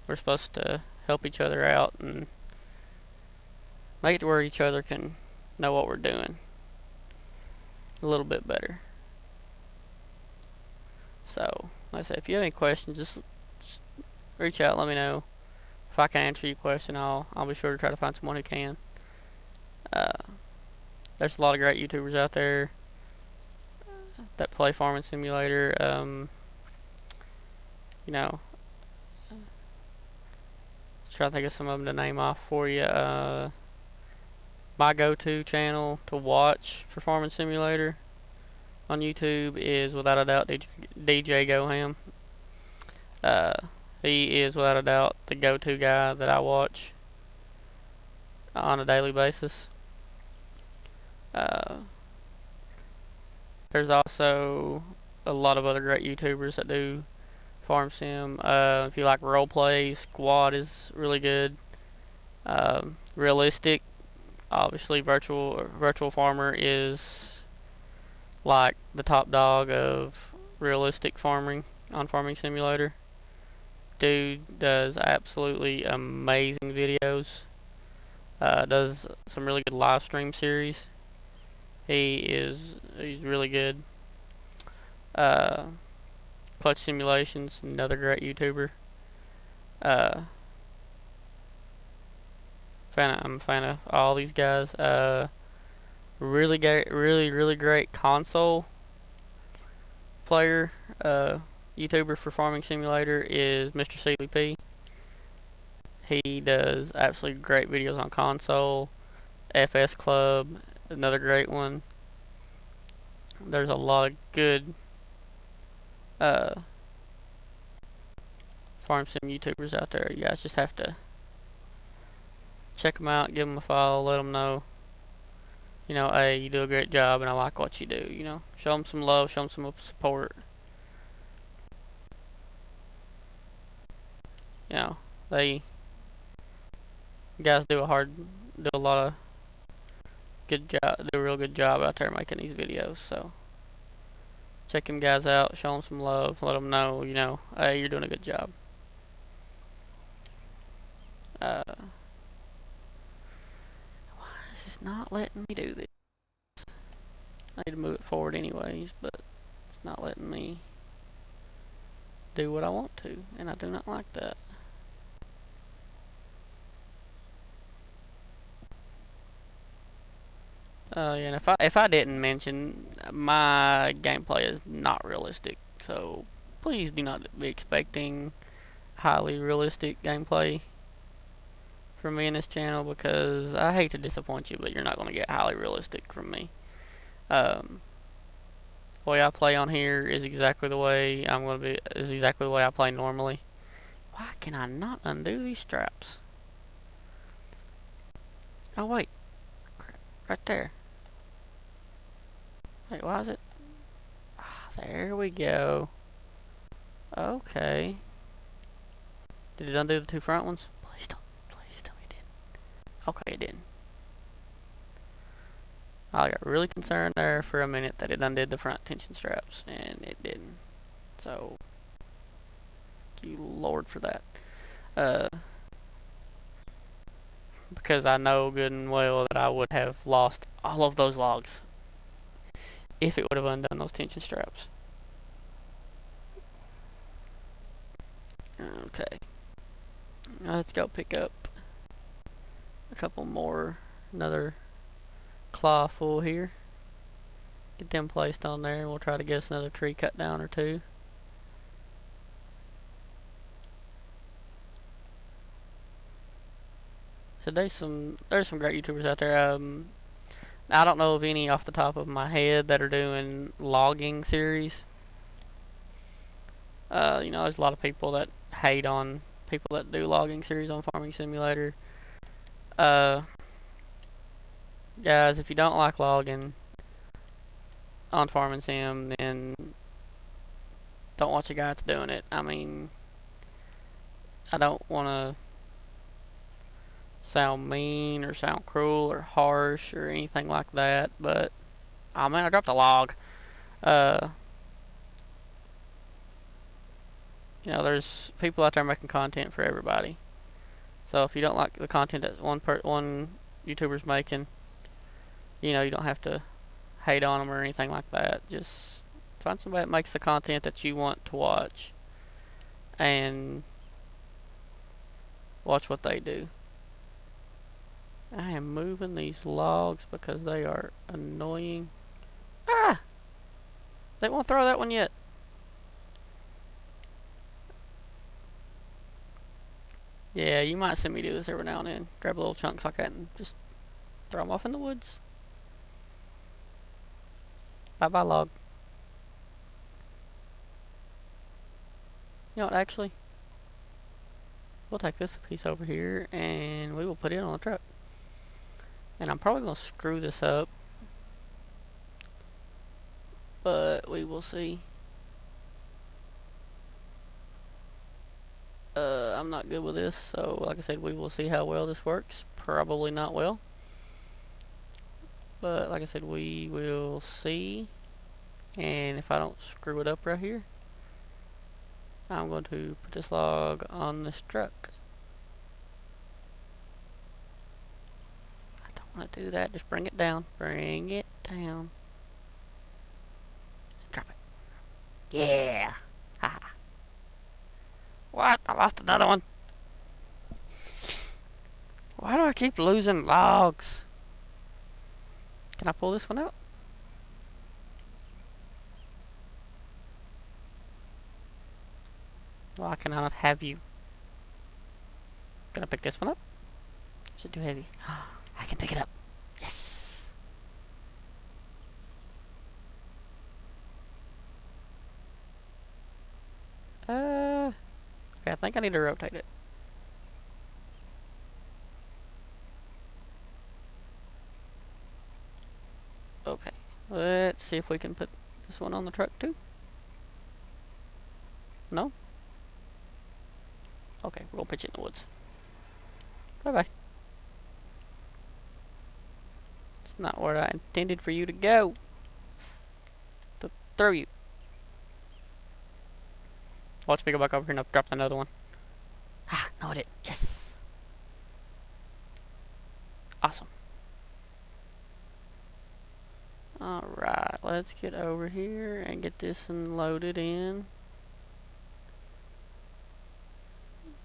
We're supposed to help each other out and make it to where each other can know what we're doing a little bit better. So, like I said, if you have any questions, just reach out, let me know. If I can answer your question, I'll be sure to try to find someone who can. There's a lot of great YouTubers out there that play Farming Simulator. You know, try to think of some of them to name off for you. My go-to channel to watch for Farming Simulator on YouTube is without a doubt DJ Goham. He is without a doubt the go-to guy that I watch on a daily basis. There's also a lot of other great YouTubers that do farm sim. If you like roleplay, Squad is really good. Realistic, obviously, virtual farmer is like the top dog of realistic farming on Farming Simulator. Dude does absolutely amazing videos. Does some really good live stream series. He's really good. Clutch Simulations, another great YouTuber. I'm a fan of all these guys. Really great console player. YouTuber for Farming Simulator is Mr. CLP. He does absolutely great videos on console. FS Club, another great one. There's a lot of good uh, farm sim YouTubers out there. You guys just have to check them out, give them a follow, let them know, hey, you do a great job and I like what you do, Show them some love, show them some support. You know, they guys do a lot of good job, do a real good job out there making these videos. So check them guys out, show them some love, let them know, hey, you're doing a good job. Why is this not letting me do this? I need to move it forward anyways, but it's not letting me do what I want to, and I do not like that. Yeah, and if I didn't mention, my gameplay is not realistic, so please do not be expecting highly realistic gameplay from me in this channel, because I hate to disappoint you, but you're not going to get highly realistic from me. The way I play on here is exactly the way is exactly the way I play normally. Why can I not undo these straps? Oh wait, right there. Wait, why is it? Ah, there we go. Okay. Did it undo the two front ones? Please tell me it didn't. Okay, it didn't. I got really concerned there for a minute that it undid the front tension straps, and it didn't. So, thank you Lord for that. Because I know good and well that I would have lost all of those logs if it would have undone those tension straps. Okay. Let's go pick up a couple more, another claw full here. Get them placed on there, and we'll try to get us another tree cut down or two. So there's some great YouTubers out there. I don't know of any off the top of my head that are doing logging series. There's a lot of people that hate on people that do logging series on Farming Simulator. Guys, if you don't like logging on Farming Sim, then don't watch a guy that's doing it. I mean, I don't want to sound mean or sound cruel or harsh or anything like that, but oh man, I dropped a log. There's people out there making content for everybody. So if you don't like the content that one YouTuber's making, you don't have to hate on them or anything like that. Just find somebody that makes the content that you want to watch and watch what they do. I am moving these logs because they are annoying. Ah! They won't throw that one yet. Yeah, you might see me do this every now and then. Grab little chunks like that and just throw them off in the woods. Bye-bye, log. You know what, actually? We'll take this piece over here and we will put it on the truck. And I'm probably going to screw this up, but we will see. I'm not good with this, so like I said, we will see how well this works. Probably not well, but like I said, we will see. And if I don't screw it up right here, I'm going to put this log on this truck. I don't want to do that. Just bring it down. Bring it down. Drop it. Yeah. Haha. What? I lost another one. Why do I keep losing logs? Can I pull this one out? Why can I not have you? Can I pick this one up? Is it too heavy? I can pick it up. Yes. Okay, I think I need to rotate it. Okay, let's see if we can put this one on the truck too. No? Okay, we're gonna pitch it in the woods. Bye bye. It's not where I intended for you to go. To throw you. Watch me go back over here and I've dropped another one. Ah, no I did. Yes. Awesome. Alright, let's get over here and get this one loaded in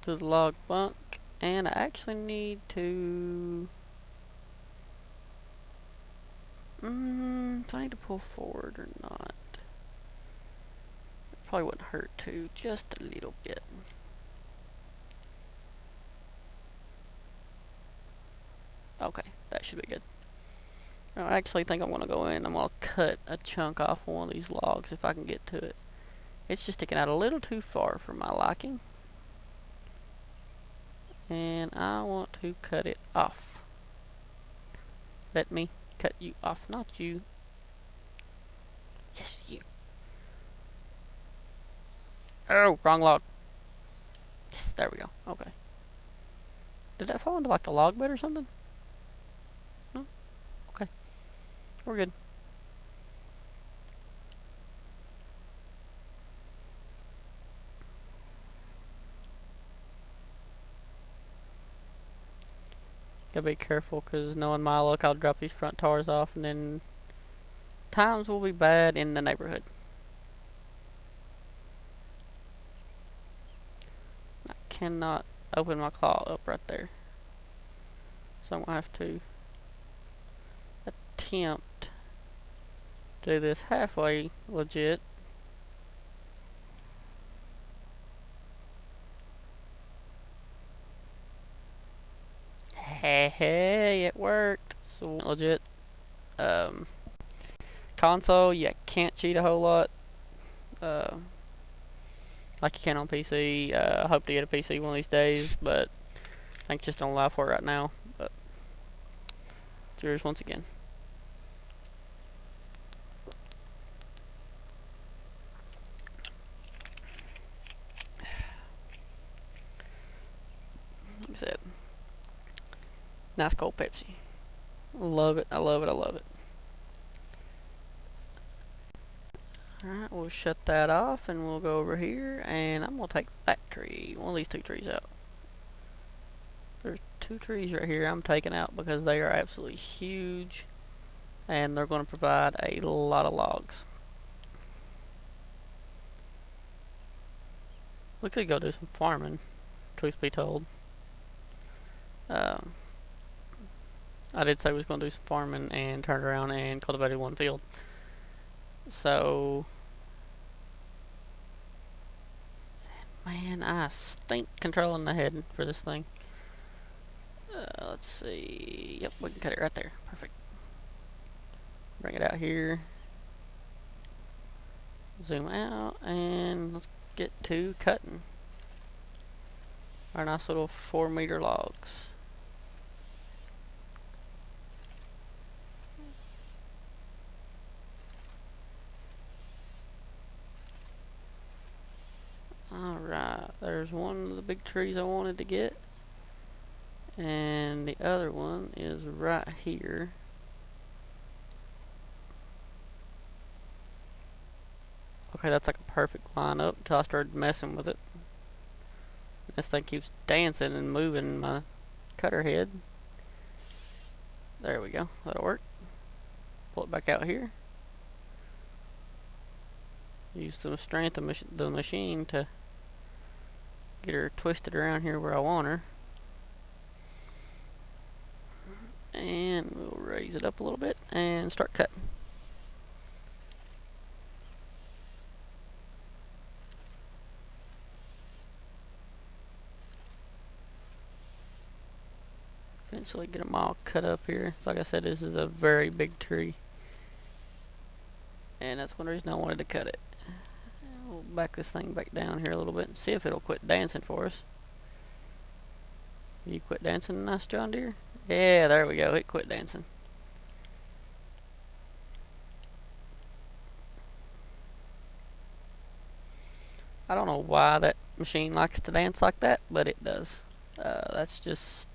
to the log bunk. And I actually need to... do I need to pull forward or not? It probably wouldn't hurt to, just a little bit. Okay, that should be good. I actually think I'm going to go in and I'm going to cut a chunk off one of these logs if I can get to it. It's just sticking out a little too far for my liking. And I want to cut it off. Let me cut you off, not you. Yes, you. Oh, wrong log. Yes, there we go. Okay. Did that fall into like the log bed or something? No? Okay. We're good. Gotta be careful, because knowing my luck, I'll drop these front tires off, and then times will be bad in the neighborhood. I cannot open my claw up right there. So I'm going to have to attempt to do this halfway legit. Hey, it worked. So legit. Console, you can't cheat a whole lot. Like you can on PC. I hope to get a PC one of these days, but I think just don't allow for it right now. But it's yours once again. Like I said, nice cold Pepsi. Love it, I love it, I love it. Alright, we'll shut that off and we'll go over here and I'm going to take that tree, one of these two trees out. There's two trees right here I'm taking out because they are absolutely huge and they're going to provide a lot of logs. We could go do some farming, truth be told. I did say we was going to do some farming and turn around and cultivated one field. So, man, I stink controlling the head for this thing. Let's see. Yep, we can cut it right there. Perfect. Bring it out here. Zoom out and let's get to cutting our nice little 4-meter logs. Alright, there's one of the big trees I wanted to get. And the other one is right here. Okay, that's like a perfect lineup until I started messing with it. This thing keeps dancing and moving my cutter head. There we go, that'll work. Pull it back out here. Use some strength of the machine to get her twisted around here where I want her. And we'll raise it up a little bit and start cutting. Eventually get them all cut up here. So like I said, this is a very big tree. And that's one reason I wanted to cut it. We'll back this thing back down here a little bit and see if it'll quit dancing for us. You quit dancing, nice John Deere? Yeah, there we go. It quit dancing. I don't know why that machine likes to dance like that, but it does. That's just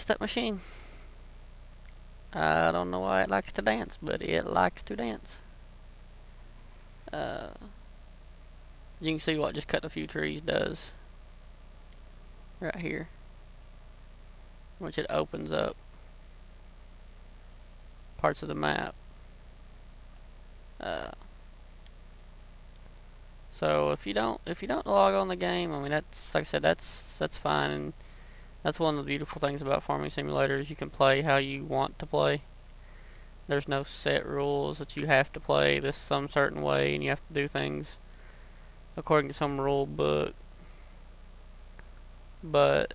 that machine. I don't know why it likes to dance, but it likes to dance. You can see what just cutting a few trees does right here, which it opens up parts of the map. So if you don't log on the game, I mean, that's, like I said, that's fine. And that's one of the beautiful things about farming simulators. You can play how you want to play. There's no set rules that you have to play this some certain way, and you have to do things according to some rule book. But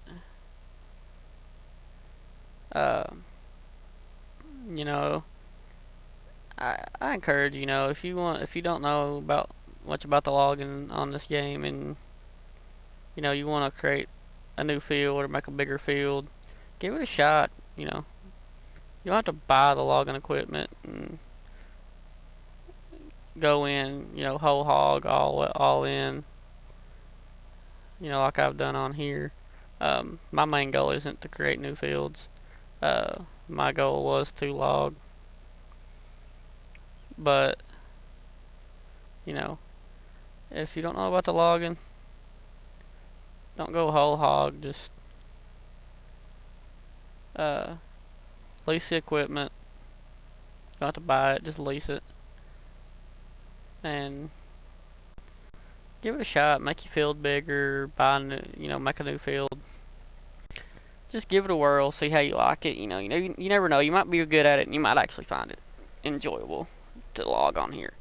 you know, I encourage, you know, if you don't know about much about the logging on this game, and you know you want to create a new field or make a bigger field, give it a shot. You know, you don't have to buy the logging equipment and go in, you know, whole hog, all in. You know, like I've done on here. My main goal isn't to create new fields. My goal was to log, but you know, if you don't know about the logging, don't go whole hog. Just lease the equipment. You don't have to buy it, just lease it, and give it a shot. Make your field bigger. Buy a new, you know, make a new field. Just give it a whirl. See how you like it. You know, you never know. You might be good at it, and you might actually find it enjoyable to log on here.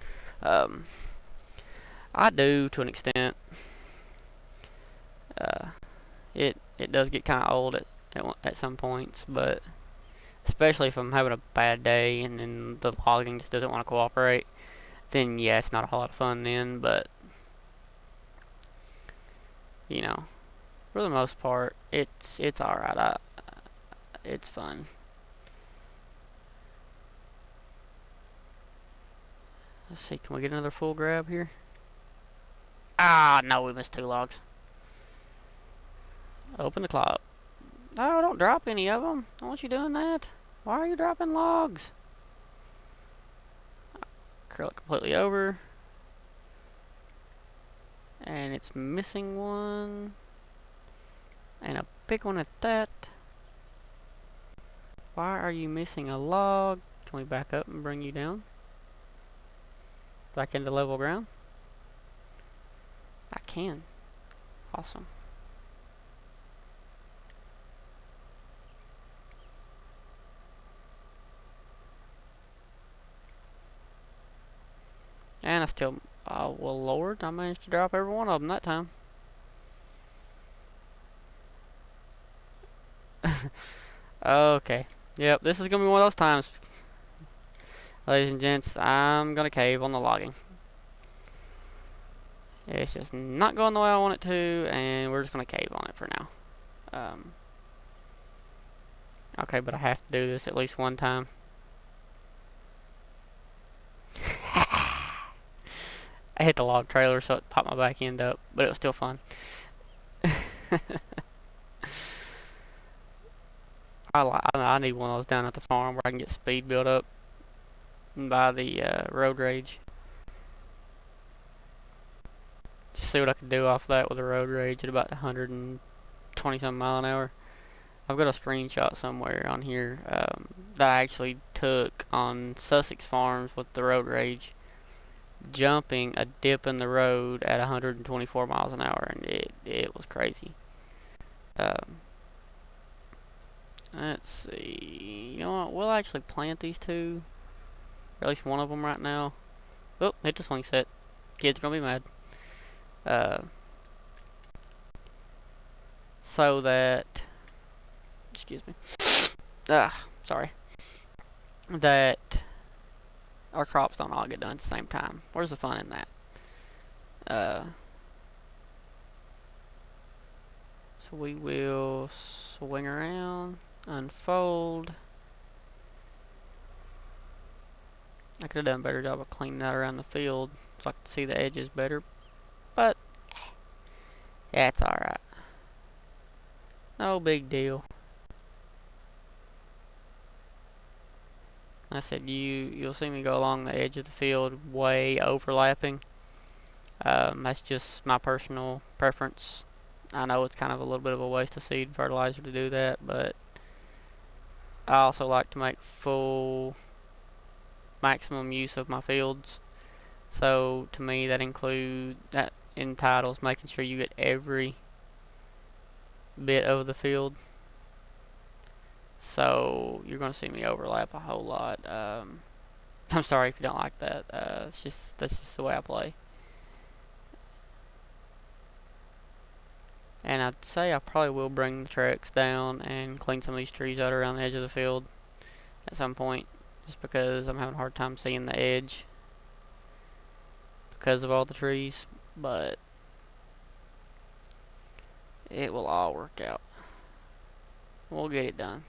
I do to an extent. It does get kind of old at some points, but especially if I'm having a bad day and then the logging just doesn't want to cooperate, then yeah, it's not a whole lot of fun then. But you know, for the most part, it's all right. It's fun. Let's see, can we get another full grab here? Ah, no, we missed 2 logs. Open the claw up. Oh, don't drop any of them. Don't want you doing that. Why are you dropping logs? Curl it completely over. And it's missing one. And a big one at that. Why are you missing a log? Can we back up and bring you down? Back into level ground? I can. Awesome. And I still, oh well lord, I managed to drop every one of them that time. Okay. Yep, this is going to be one of those times. Ladies and gents, I'm going to cave on the logging. It's just not going the way I want it to, and we're just going to cave on it for now. Okay, but I have to do this at least one time. I hit the log trailer, so it popped my back end up, but it was still fun. I need one of those down at the farm where I can get speed built up by the road rage. Just see what I can do off that with the road rage at about 120 some mile an hour. I've got a screenshot somewhere on here that I actually took on Sussex Farms with the road rage, jumping a dip in the road at 124 miles an hour, and it was crazy. Let's see. You know what? We'll actually plant these two, or at least one of them right now. Oh, hit the swing set. Kids are gonna be mad. Uh, so that, excuse me. Sorry. That our crops don't all get done at the same time. Where's the fun in that? So we will swing around, unfold. I could have done a better job of cleaning that around the field so I could see the edges better, but yeah, it's alright. No big deal. Like I said, you'll see me go along the edge of the field way overlapping. That's just my personal preference. I know it's kind of a little bit of a waste of seed fertilizer to do that, but I also like to make full maximum use of my fields. So to me that entitles making sure you get every bit of the field. So you're going to see me overlap a whole lot. I'm sorry if you don't like that. That's just the way I play. And I'd say I probably will bring the tracks down and clean some of these trees out around the edge of the field at some point, just because I'm having a hard time seeing the edge because of all the trees, but it will all work out. We'll get it done.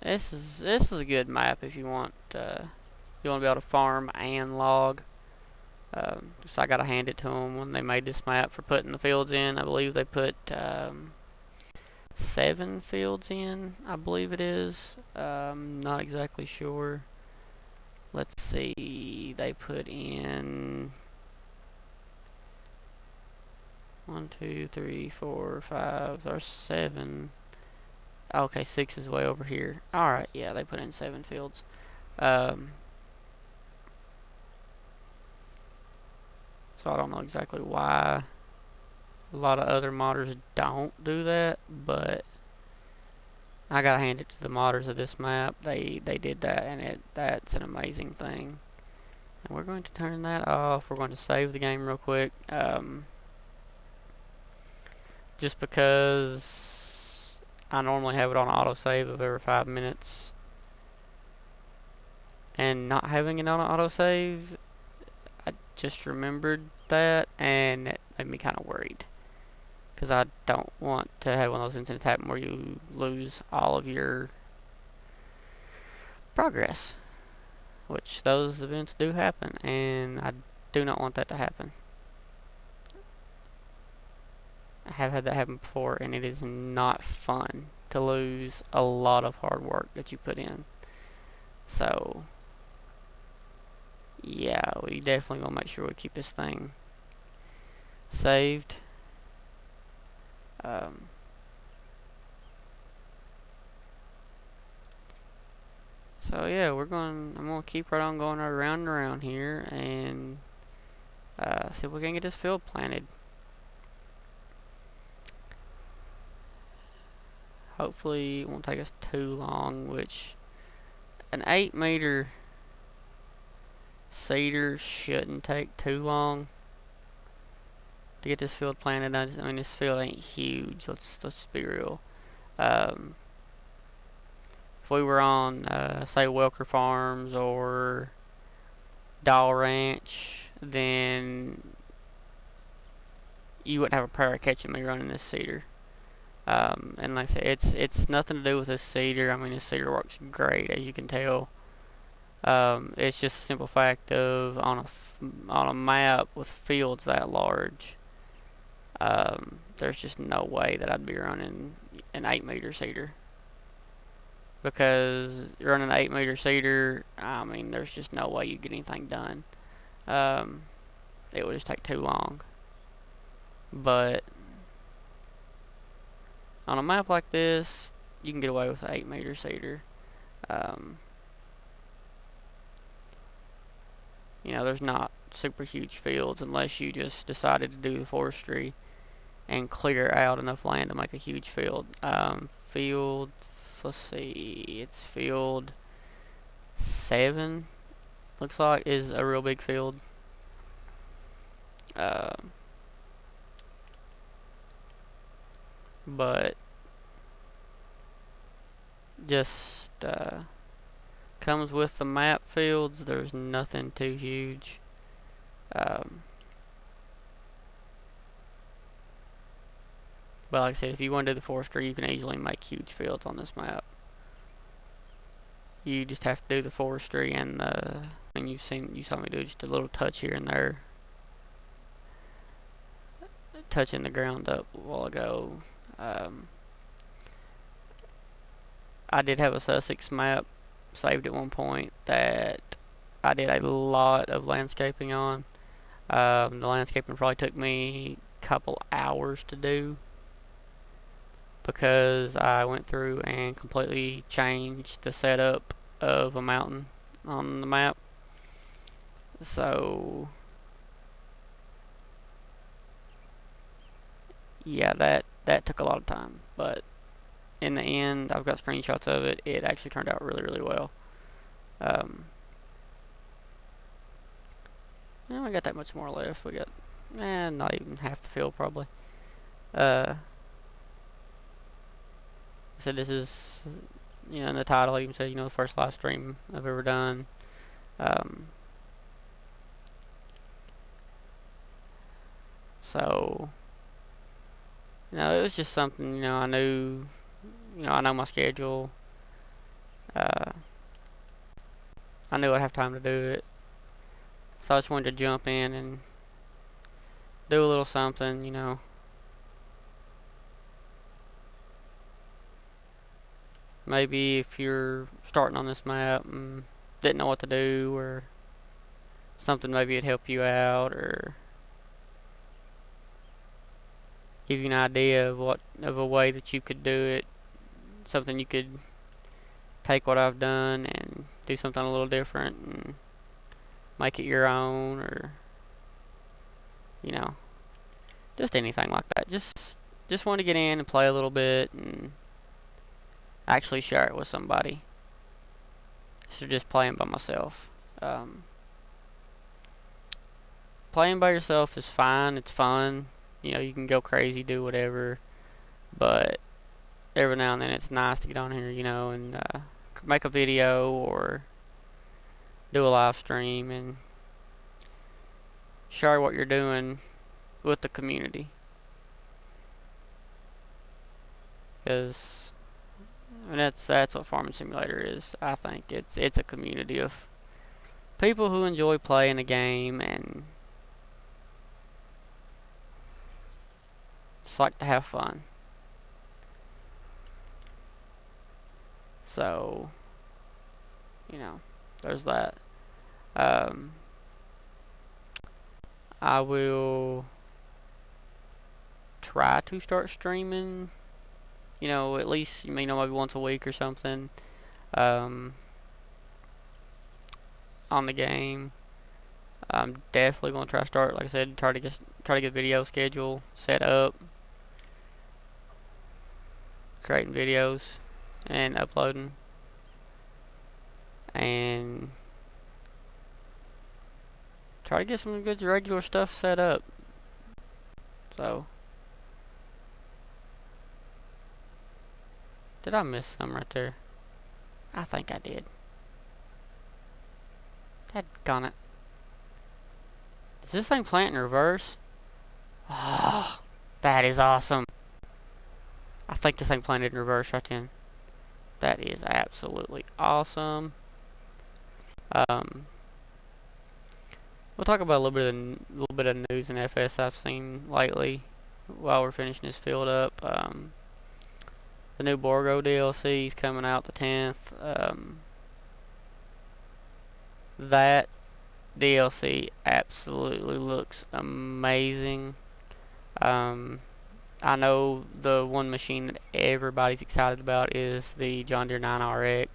This is a good map if you want to be able to farm and log. So I gotta hand it to them when they made this map for putting the fields in. I believe they put 7 fields in. I believe it is. Not exactly sure. Let's see. They put in 1, 2, 3, 4, 5, or 7. Okay, 6 is way over here. Alright, yeah, they put in 7 fields. So I don't know exactly why a lot of other modders don't do that, but I gotta hand it to the modders of this map. They did that, and that's an amazing thing. And we're going to turn that off. We're going to save the game real quick. Just because I normally have it on autosave of every 5 minutes. And not having it on autosave, I just remembered that, and it made me kind of worried. Because I don't want to have one of those incidents happen where you lose all of your progress. Which those events do happen, and I do not want that to happen. I have had that happen before, and it is not fun to lose a lot of hard work that you put in. So, yeah, we definitely want to make sure we keep this thing saved. So yeah, I'm gonna keep right on going around and around here and see if we can get this field planted. Hopefully it won't take us too long, which an 8-meter cedar shouldn't take too long to get this field planted. I mean, this field ain't huge. Let's be real. If we were on, say, Welker Farms or Doll Ranch, then you wouldn't have a prayer of catching me running this cedar. And like I said, it's nothing to do with this cedar. I mean, this cedar works great, as you can tell. It's just a simple fact of on a map with fields that large, there's just no way that I'd be running an 8-meter cedar. Because running an 8-meter cedar, I mean, there's just no way you get anything done. It would just take too long. But on a map like this, you can get away with an 8-meter cedar. You know, there's not super huge fields unless you just decided to do the forestry and clear out enough land to make a huge field. Field, let's see, it's field 7, looks like, is a real big field. But just comes with the map fields. There's nothing too huge. But like I said, if you want to do the forestry, you can easily make huge fields on this map. You just have to do the forestry and you saw me do just a little touch here and there, touching the ground up a while ago. I did have a Sussex map saved at one point that I did a lot of landscaping on. The landscaping probably took me a couple hours to do because I went through and completely changed the setup of a mountain on the map. So yeah, that took a lot of time, but in the end, I've got screenshots of it. It actually turned out really, really well. We got that much more left. We got not even half the field probably. So this is, in the title it even says, the first live stream I've ever done. So, it was just something, I knew, I know my schedule. I knew I'd have time to do it. So I just wanted to jump in and do a little something. Maybe if you're starting on this map and didn't know what to do, or something, maybe it'd help you out, or give you an idea of a way that you could do it. Something you could take what I've done and do something a little different and make it your own, or just anything like that. Just want to get in and play a little bit and actually share it with somebody. So just playing by myself. Playing by yourself is fine. It's fun. You can go crazy, do whatever. But every now and then it's nice to get on here, and make a video or do a live stream and share what you're doing with the community. Because that's what Farming Simulator is. I think it's a community of people who enjoy playing the game and just like to have fun. So, there's that. I will try to start streaming, at least, maybe once a week or something, on the game. I'm definitely going to try to start, like I said, try to get video schedule set up, creating videos and uploading, and try to get some good regular stuff set up. So, did I miss some right there? I think I did. Dadgone it. Is this thing plant in reverse? Oh, that is awesome. I think this thing planted in reverse right then. That is absolutely awesome. We'll talk about a little bit of news in FS I've seen lately while we're finishing this field up. The new Borgo DLC is coming out the 10th. That DLC absolutely looks amazing. I know the one machine that everybody's excited about is the John Deere 9RX.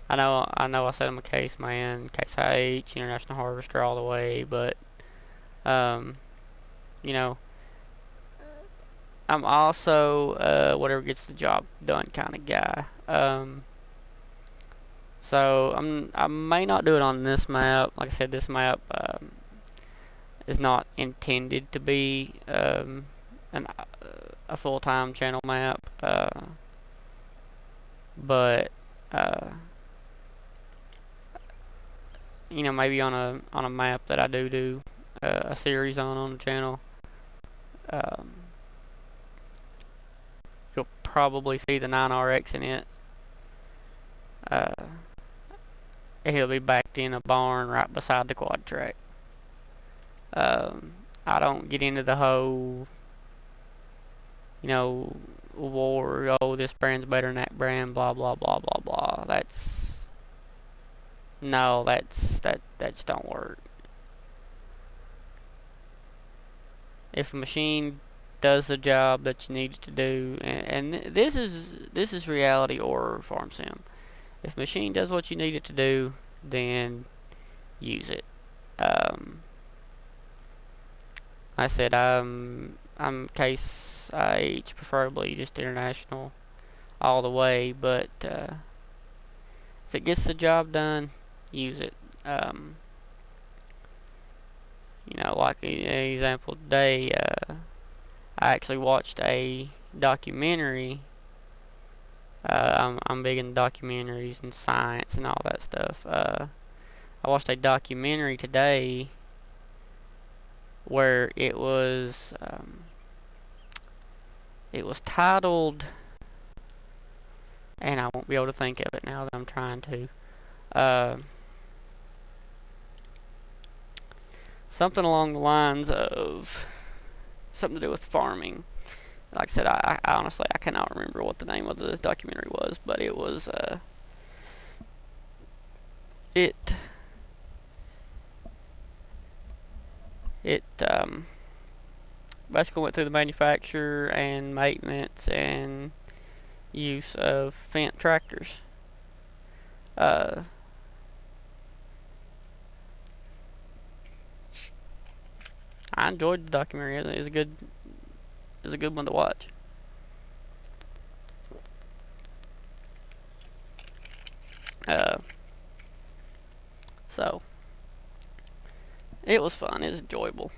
I said I'm a case man, case IH, international harvester all the way, but um, you know, I'm also whatever gets the job done kind of guy. So I may not do it on this map. Like I said, this map is not intended to be a full-time channel map, but uh, you know, maybe on a map that I do a series on the channel, um, you'll probably see the 9RX in it. Uh, He'll be backed in a barn right beside the quad track. I don't get into the whole, you know, war. Oh, this brand's better than that brand. Blah blah blah blah blah. That just don't work. If a machine does the job that you need it to do, and this is reality or farm sim. If a machine does what you need it to do, then use it. I said I'm case IH, preferably just international all the way, but if it gets the job done, use it. You know, like an example today, I actually watched a documentary. I'm big in documentaries and science and all that stuff. I watched a documentary today where it was titled, and I won't be able to think of it now that I'm trying to. Something along the lines of something to do with farming. Like I said, I honestly I cannot remember what the name of the documentary was, but it was it it basically went through the manufacture and maintenance and use of Fendt tractors. Uh, I enjoyed the documentary. It was a good one to watch. Uh, so it was fun. It was enjoyable.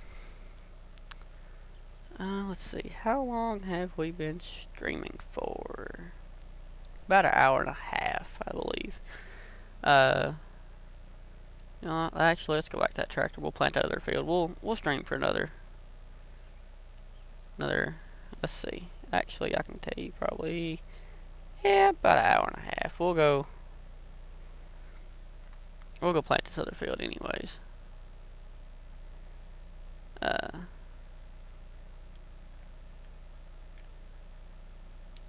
Let's see. How long have we been streaming for? About an hour and a half, I believe. You know, actually, let's go back to that tractor. We'll plant that other field. We'll stream for another. Let's see. Actually, I can tell you probably. Yeah, about an hour and a half. We'll go plant this other field anyways.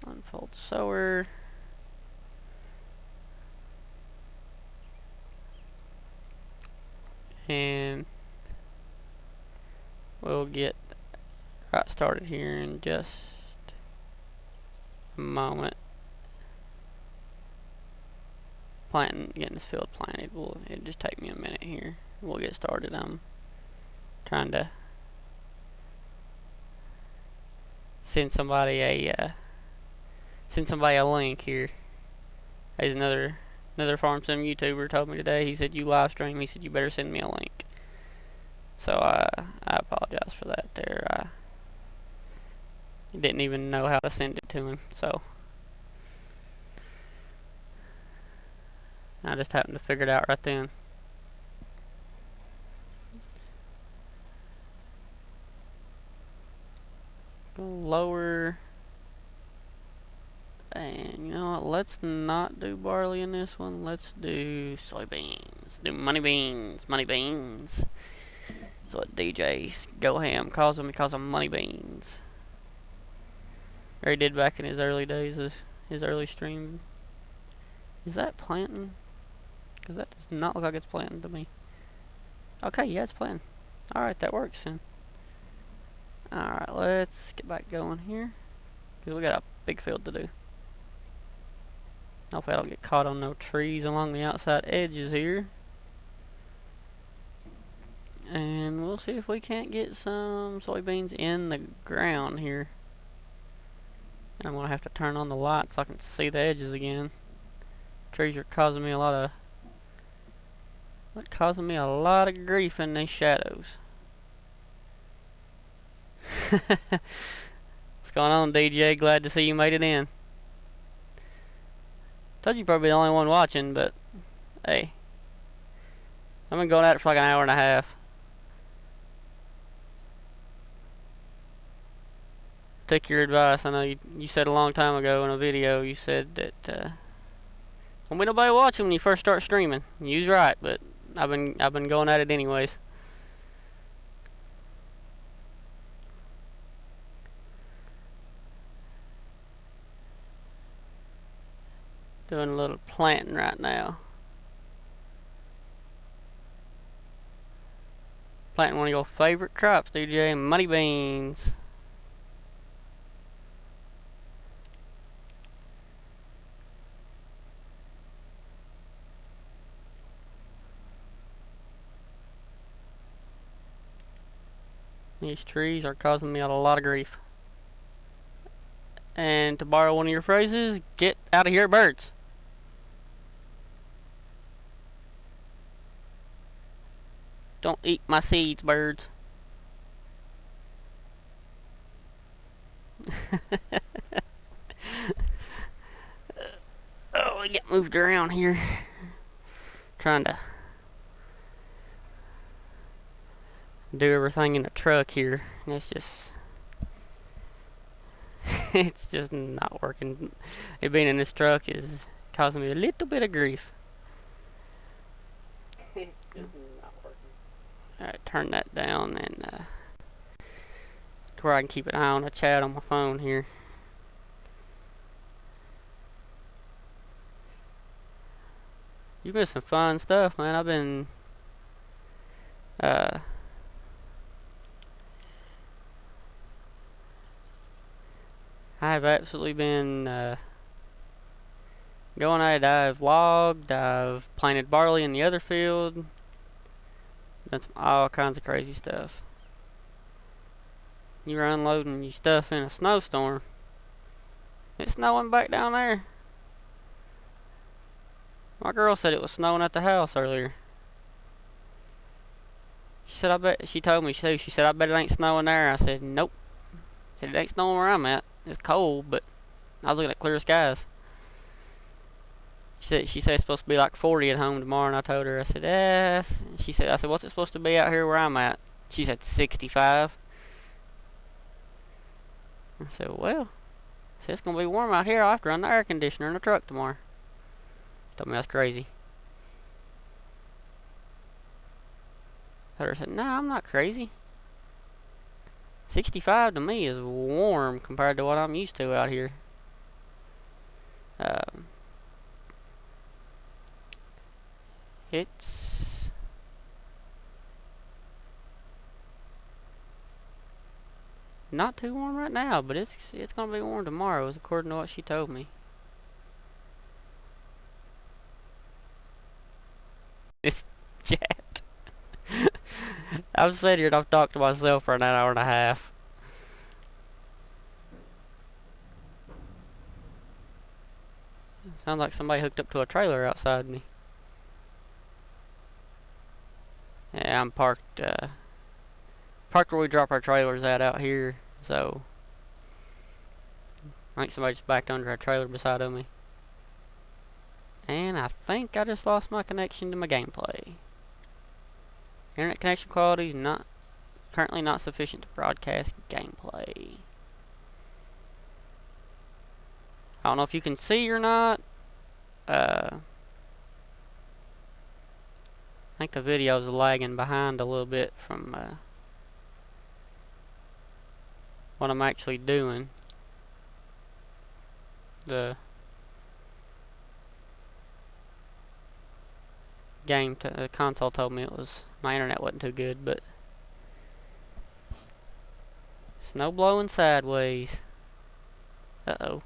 Unfold sower. And we'll get right started here in just a moment. Getting this field planted. It'll just take me a minute here. We'll get started. I'm trying to send somebody a link here. There's another farm sim YouTuber told me today. He said, you live stream. He said, you better send me a link. So I apologize for that there. I didn't even know how to send it to him. So I just happened to figure it out right then. Go lower. And you know what, let's not do barley in this one. Let's do soybeans. Do money beans. Money beans. That's what DJ Go Ham calls them. He calls them money beans. Or he did back in his early days, his early stream. Is that planting? Because that does not look like it's planting to me. Okay, yeah, it's planting. Alright, that works then. Alright, let's get back going here. Because we got a big field to do. Hopefully I don't get caught on no trees along the outside edges here. And we'll see if we can't get some soybeans in the ground here. And I'm going to have to turn on the light so I can see the edges again. Trees are causing me a lot of grief in these shadows. What's going on, DJ? Glad to see you made it in. Told you probably the only one watching, but hey, I've been going at it for like an hour and a half. Take your advice. I know you said a long time ago in a video, you said that won't be nobody watching when you first start streaming. You was right, but I've been going at it anyways. Doing a little planting right now. Planting one of your favorite crops, DJ, money beans. These trees are causing me a lot of grief. And to borrow one of your phrases, get out of here, birds. Don't eat my seeds, birds. Oh, we get moved around here. Trying to do everything in the truck here. And it's just it's just not working. It being in this truck is causing me a little bit of grief. It's just not working. Alright, turn that down and to where I can keep an eye on the chat on my phone here. You've been some fun stuff, man. I've been I've absolutely been going at it. I've logged, I've planted barley in the other field, done all kinds of crazy stuff. You were unloading your stuff in a snowstorm. It's snowing back down there. My girl said it was snowing at the house earlier. She said, I bet, she told me too, she said, I bet it ain't snowing there. I said, nope. She said, it ain't snowing where I'm at. It's cold, but I was looking at clear skies. She said it's supposed to be like 40 at home tomorrow, and I told her, I said, yes. I said, what's it supposed to be out here where I'm at? She said, 65. I said, well, it's going to be warm out here. I'll have to run the air conditioner in the truck tomorrow. Told me that's crazy. I said, no, I'm not crazy. 65 to me is warm compared to what I'm used to out here. It's not too warm right now, but it's gonna be warm tomorrow, according to what she told me. It's chat. I've sat here and I've talked to myself for an hour and a half. Sounds like somebody hooked up to a trailer outside me. Yeah, I'm parked where we drop our trailers at out here, so I think somebody just backed under a trailer beside of me. And I think I just lost my connection to my gameplay. Internet connection quality is currently not sufficient to broadcast gameplay. I don't know if you can see or not. I think the video's lagging behind a little bit from what I'm actually doing. The console told me my internet wasn't too good, but snow blowing sideways. Uh-oh.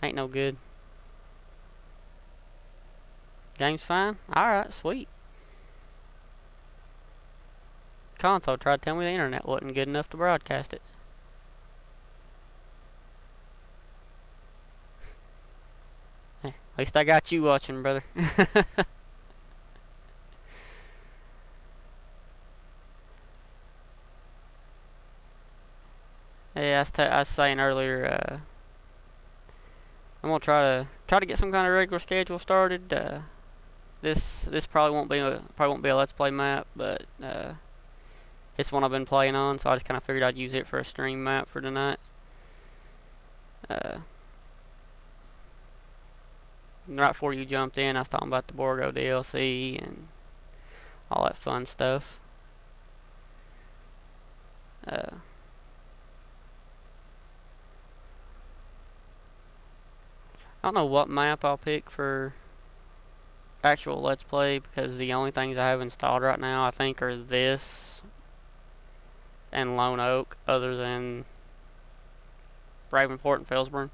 Ain't no good. Game's fine? Alright, sweet. Console tried to tell me the internet wasn't good enough to broadcast it. At least I got you watching, brother. Yeah, I was saying earlier, I'm gonna try to get some kind of regular schedule started. This probably won't be a Let's Play map, but it's one I've been playing on, so I just kind of figured I'd use it for a stream map for tonight. Right before you jumped in, I was talking about the Borgo DLC and all that fun stuff. I don't know what map I'll pick for actual Let's Play, because the only things I have installed right now, I think, are this and Lone Oak, other than Ravenport and Felsburn.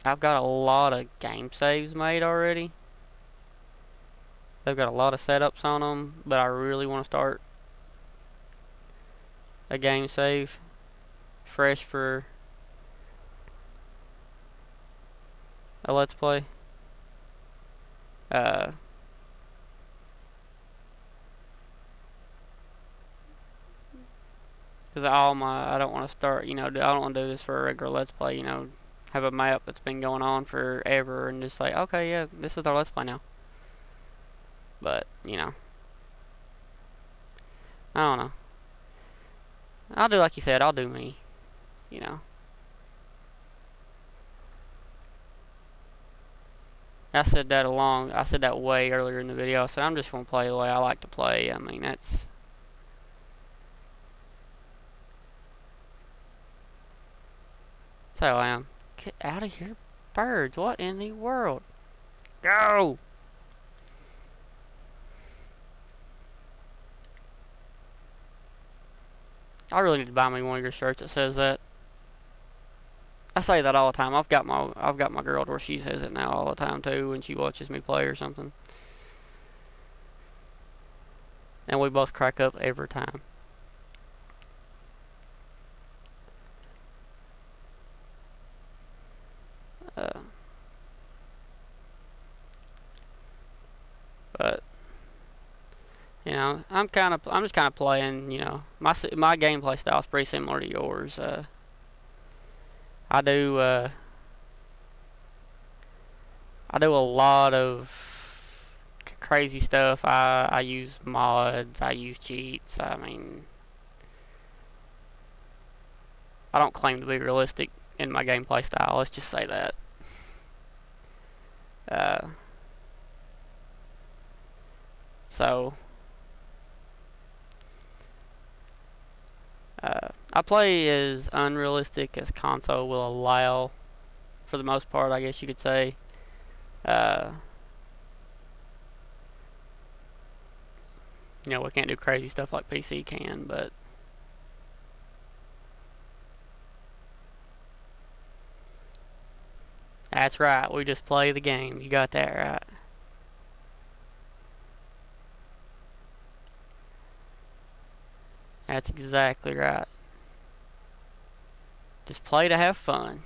I've got a lot of game saves made already. They've got a lot of setups on them, but I really want to start a game save fresh for a Let's Play. Because I don't want to start, I don't want to do this for a regular Let's Play, have a map that's been going on forever and just like, okay, yeah, this is our Let's Play now. But, I don't know. I'll do like you said, I'll do me, I said that way earlier in the video. I said I'm just gonna play the way I like to play. I mean, that's how I am. Get out of here, birds. What in the world? Go! I really need to buy me one of your shirts that says that. I say that all the time. I've got my girl where she says it now all the time too when she watches me play or something. And we both crack up every time. But I'm just kind of playing. My gameplay style is pretty similar to yours. I do a lot of crazy stuff. I use mods. I use cheats. I mean, I don't claim to be realistic in my gameplay style. Let's just say that. So I play as unrealistic as console will allow, for the most part, I guess you could say. We can't do crazy stuff like PC can, but that's right. We just play the game. You got that right. That's exactly right. Just play to have fun.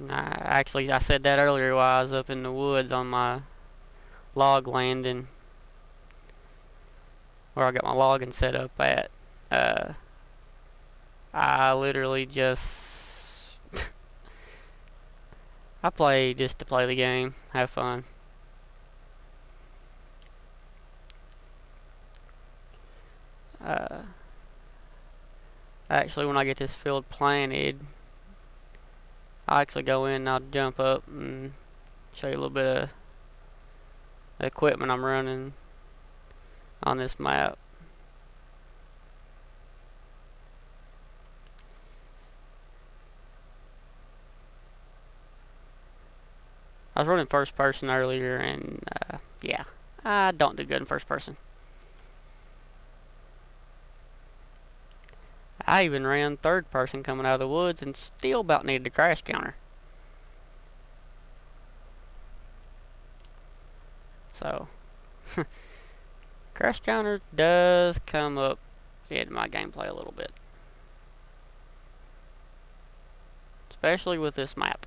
I said that earlier while I was up in the woods on my log landing, where I got my logging set up at. I literally just I play just to play the game, have fun. Actually, when I get this field planted, I'll actually go in and I'll jump up and show you a little bit of the equipment I'm running on this map. I was running first person earlier, and yeah, I don't do good in first person. I even ran third person coming out of the woods and still about needed a crash counter. So, crash counter does come up in my gameplay a little bit. Especially with this map.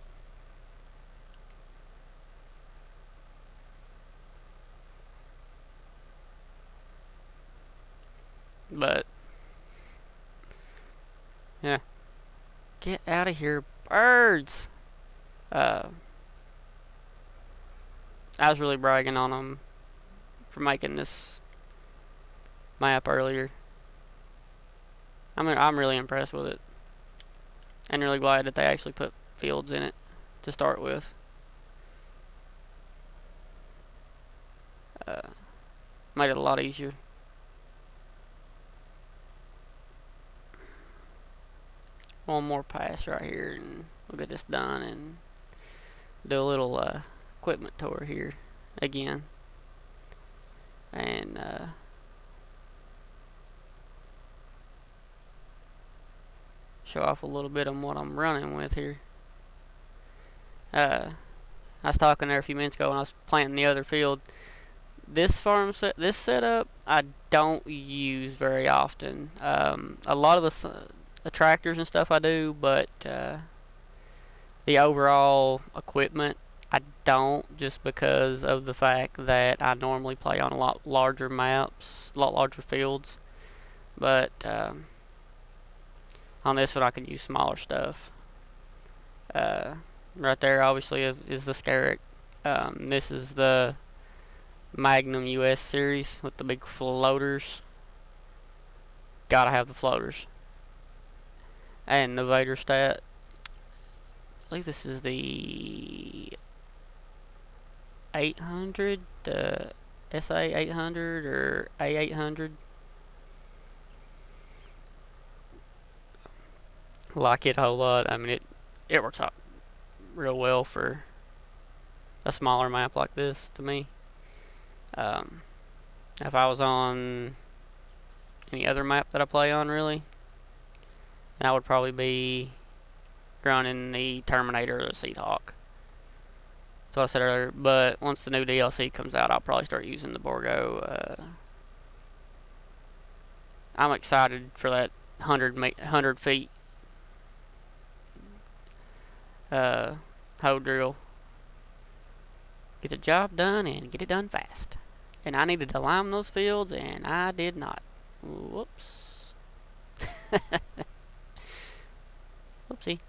But, yeah. Get out of here, birds! I was really bragging on them for making this map earlier. I'm really impressed with it. And really glad that they actually put fields in it to start with. Made it a lot easier. One more pass right here and we'll get this done and do a little equipment tour here again. And show off a little bit on what I'm running with here. I was talking there a few minutes ago when I was planting the other field. This this setup I don't use very often. A lot of the tractors and stuff I do, but the overall equipment I don't, just because of the fact that I normally play on a lot larger maps, a lot larger fields. But on this one I can use smaller stuff. Right there obviously is the Scarrick. This is the Magnum US series with the big floaters. Gotta have the floaters. And the Vader stat. I believe this is the 800, the SA 800 or A 800. Like it a whole lot. I mean, it works out real well for a smaller map like this to me. If I was on any other map that I play on, really, that would probably be running the Terminator or the Seahawk. That's what I said earlier. But once the new DLC comes out, I'll probably start using the Borgo. I'm excited for that 100 feet hoe drill. Get the job done and get it done fast. And I needed to lime those fields, and I did not. Whoops. Whoopsie.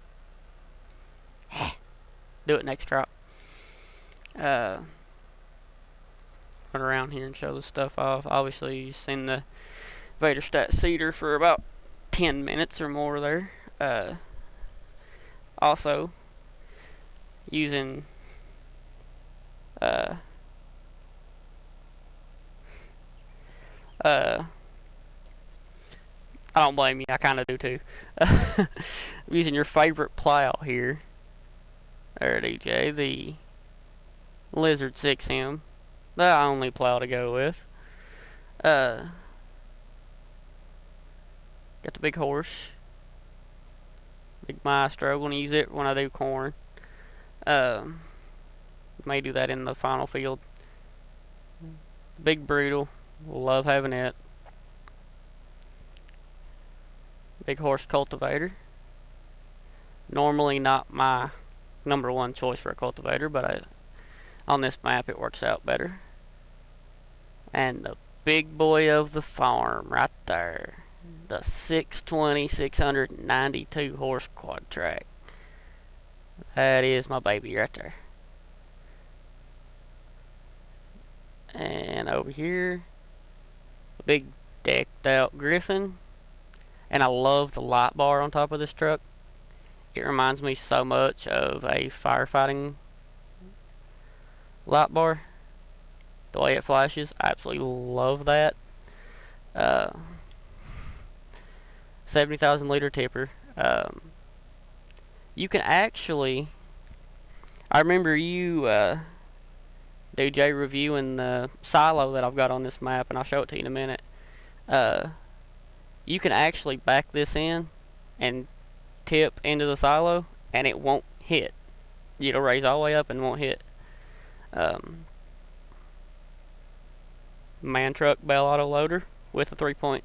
Do it next crop. Run around here and show this stuff off. Obviously, you've seen the Vader stat cedar for about 10 minutes or more there. Also, using I don't blame you, I kind of do too. Using your favorite plow here. There, DJ, the Lizard 6M. The only plow to go with. Got the big horse. Big Maestro. Gonna use it when I do corn. May do that in the final field. Big Brutal. Love having it. Big horse cultivator. Normally not my #1 choice for a cultivator, but on this map it works out better. And the big boy of the farm right there. The 620 692 horse quad track. That is my baby right there. And over here, a big decked out Griffin. And I love the light bar on top of this truck. It reminds me so much of a firefighting light bar. The way it flashes, I absolutely love that. 70,000 liter tipper. You can actually, I remember you, DJ, reviewing the silo that I've got on this map, and I'll show it to you in a minute. you can actually back this in and tip into the silo, and it won't hit. It'll raise all the way up and won't hit. Man truck bell auto loader with a 3-point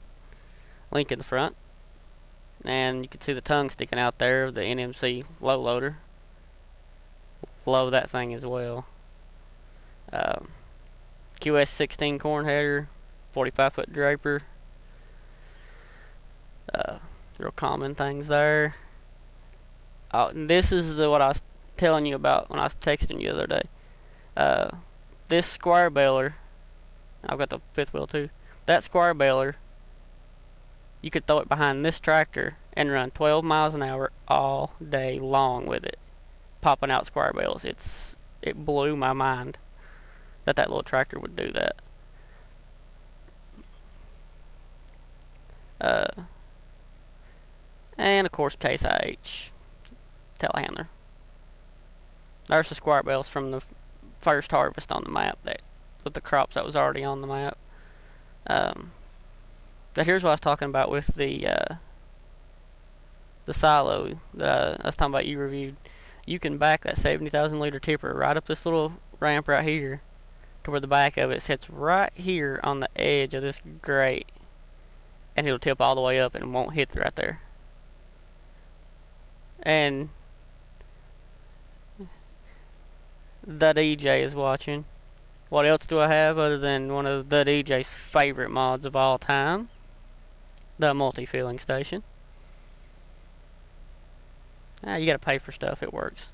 link in the front, and you can see the tongue sticking out there. The NMC low loader. Love that thing as well. QS16 corn header, 45-foot draper. Real common things there. And this is what I was telling you about when I was texting you the other day. This square baler, I've got the fifth wheel too. That square baler, you could throw it behind this tractor and run 12 miles an hour all day long with it, popping out square bales. It blew my mind that little tractor would do that. And of course Case IH telehandler. There's the square bales from the first harvest on the map, that with the crops that was already on the map. But here's what I was talking about with the silo that I was talking about you reviewed. You can back that 70,000 liter tipper right up this little ramp right here to where the back of it sits right here on the edge of this grate, and it'll tip all the way up and it won't hit right there. And the DJ is watching. What else do I have other than one of the DJ's favorite mods of all time? The multi-filling station. You gotta pay for stuff, it works.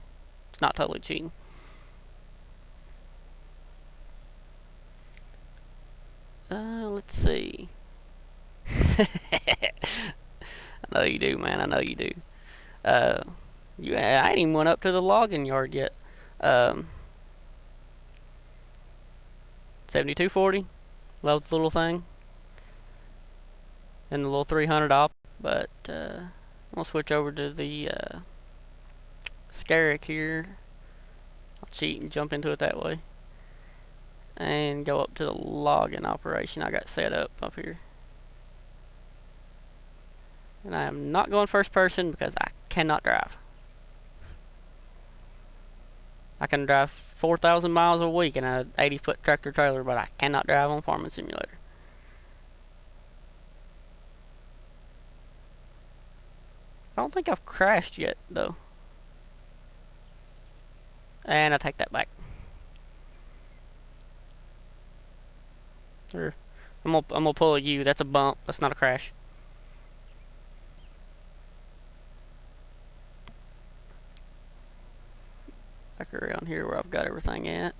It's not totally cheating. Let's see. I know you do, man. I know you do. I ain't even went up to the logging yard yet. 7240. Love the little thing. And the little 300 op. But I'm gonna switch over to the Scarrick here. I'll cheat and jump into it that way. And go up to the logging operation I got set up here. And I am not going first person because I cannot drive. I can drive 4,000 miles a week in an 80-foot tractor trailer, but I cannot drive on Farming Simulator. I don't think I've crashed yet, though. And I take that back. I'm gonna pull a U. That's a bump. That's not a crash. Back around here where I've got everything at.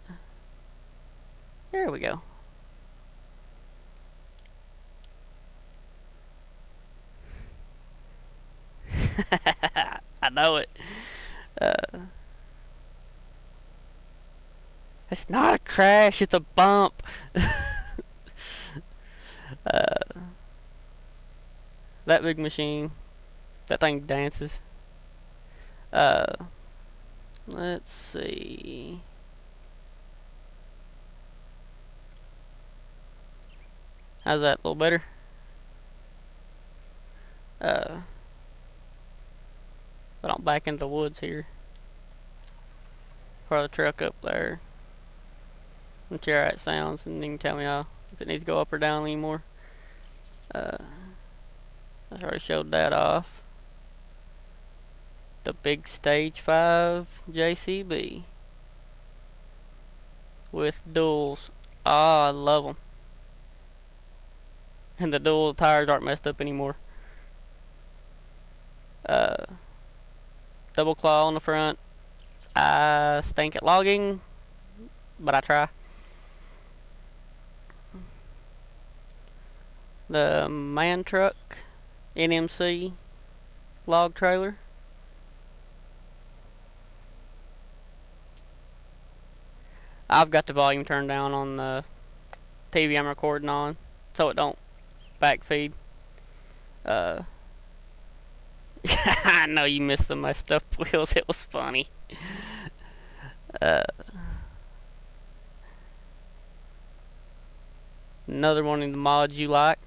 There we go. I know it. It's not a crash, it's a bump. That big machine, that thing dances. Let's see. How's that? A little better? But I'm back into the woods here. Part of the truck up there. And hear how it sounds, and you can tell me if it needs to go up or down anymore. I already showed that off. The big stage 5 JCB with duals. I love them. And the dual tires aren't messed up anymore. Double claw on the front. I stink at logging, but I try. The man truck NMC log trailer. I've got the volume turned down on the TV I'm recording on, so it don't backfeed. I know you missed the messed up wheels. It was funny. Another one of the mods you like.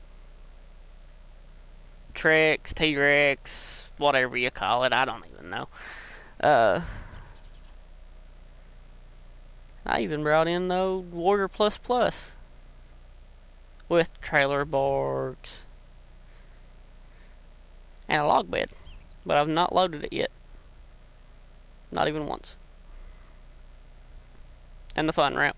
Trex, T-Rex, whatever you call it. I don't even know. I even brought in the Warrior Plus Plus with trailer boards and a log bed, but I've not loaded it yet. Not even once. And the fun ramp.